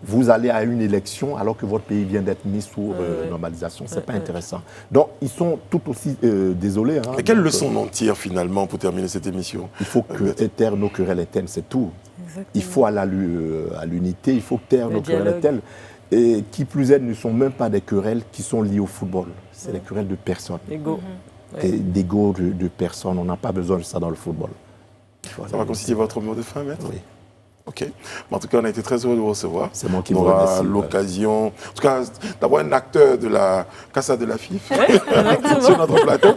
Vous allez à une élection alors que votre pays vient d'être mis sous normalisation. Ce n'est pas intéressant. Donc, ils sont tout aussi désolés. Mais quelle leçon en tire finalement pour terminer cette émission? Il faut que taire nos querelles internes, c'est tout. Exactement. Il faut aller à l'unité, il faut taire nos querelles internes. et qui plus est ne sont même pas des querelles qui sont liées au football. C'est des querelles de personnes. Ego. D'ego de personnes. On n'a pas besoin de ça dans le football. Ça va constituer votre mot de fin, maître? Oui. Ok. En tout cas, on a été très heureux de vous recevoir. C'est moi qui on vous remercie. aura l'occasion, en tout cas, d'avoir un acteur de la Casa de la FIF sur notre plateau.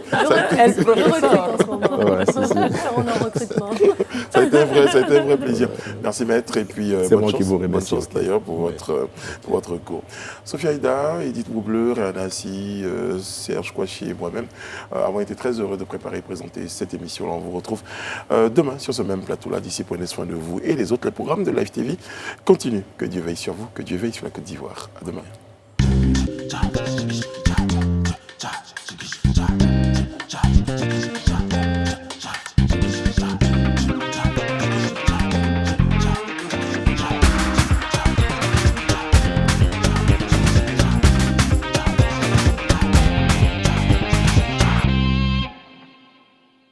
Elle se recrute en ce moment. Ouais, On est en recrutement. Ça a été un vrai plaisir. Merci, maître. Et puis, C'est moi qui vous remercie. Bonne chance d'ailleurs pour votre cours. Sophie Aïda, Edith Boubleu, Réana Assi, Serge Kouachi et moi-même avons été très heureux de préparer et présenter cette émission-là. On vous retrouve demain sur ce même plateau-là. D'ici, prenez soin de vous et les autres. Les programmes de Live TV continuent. Que Dieu veille sur vous, que Dieu veille sur la Côte d'Ivoire. À demain.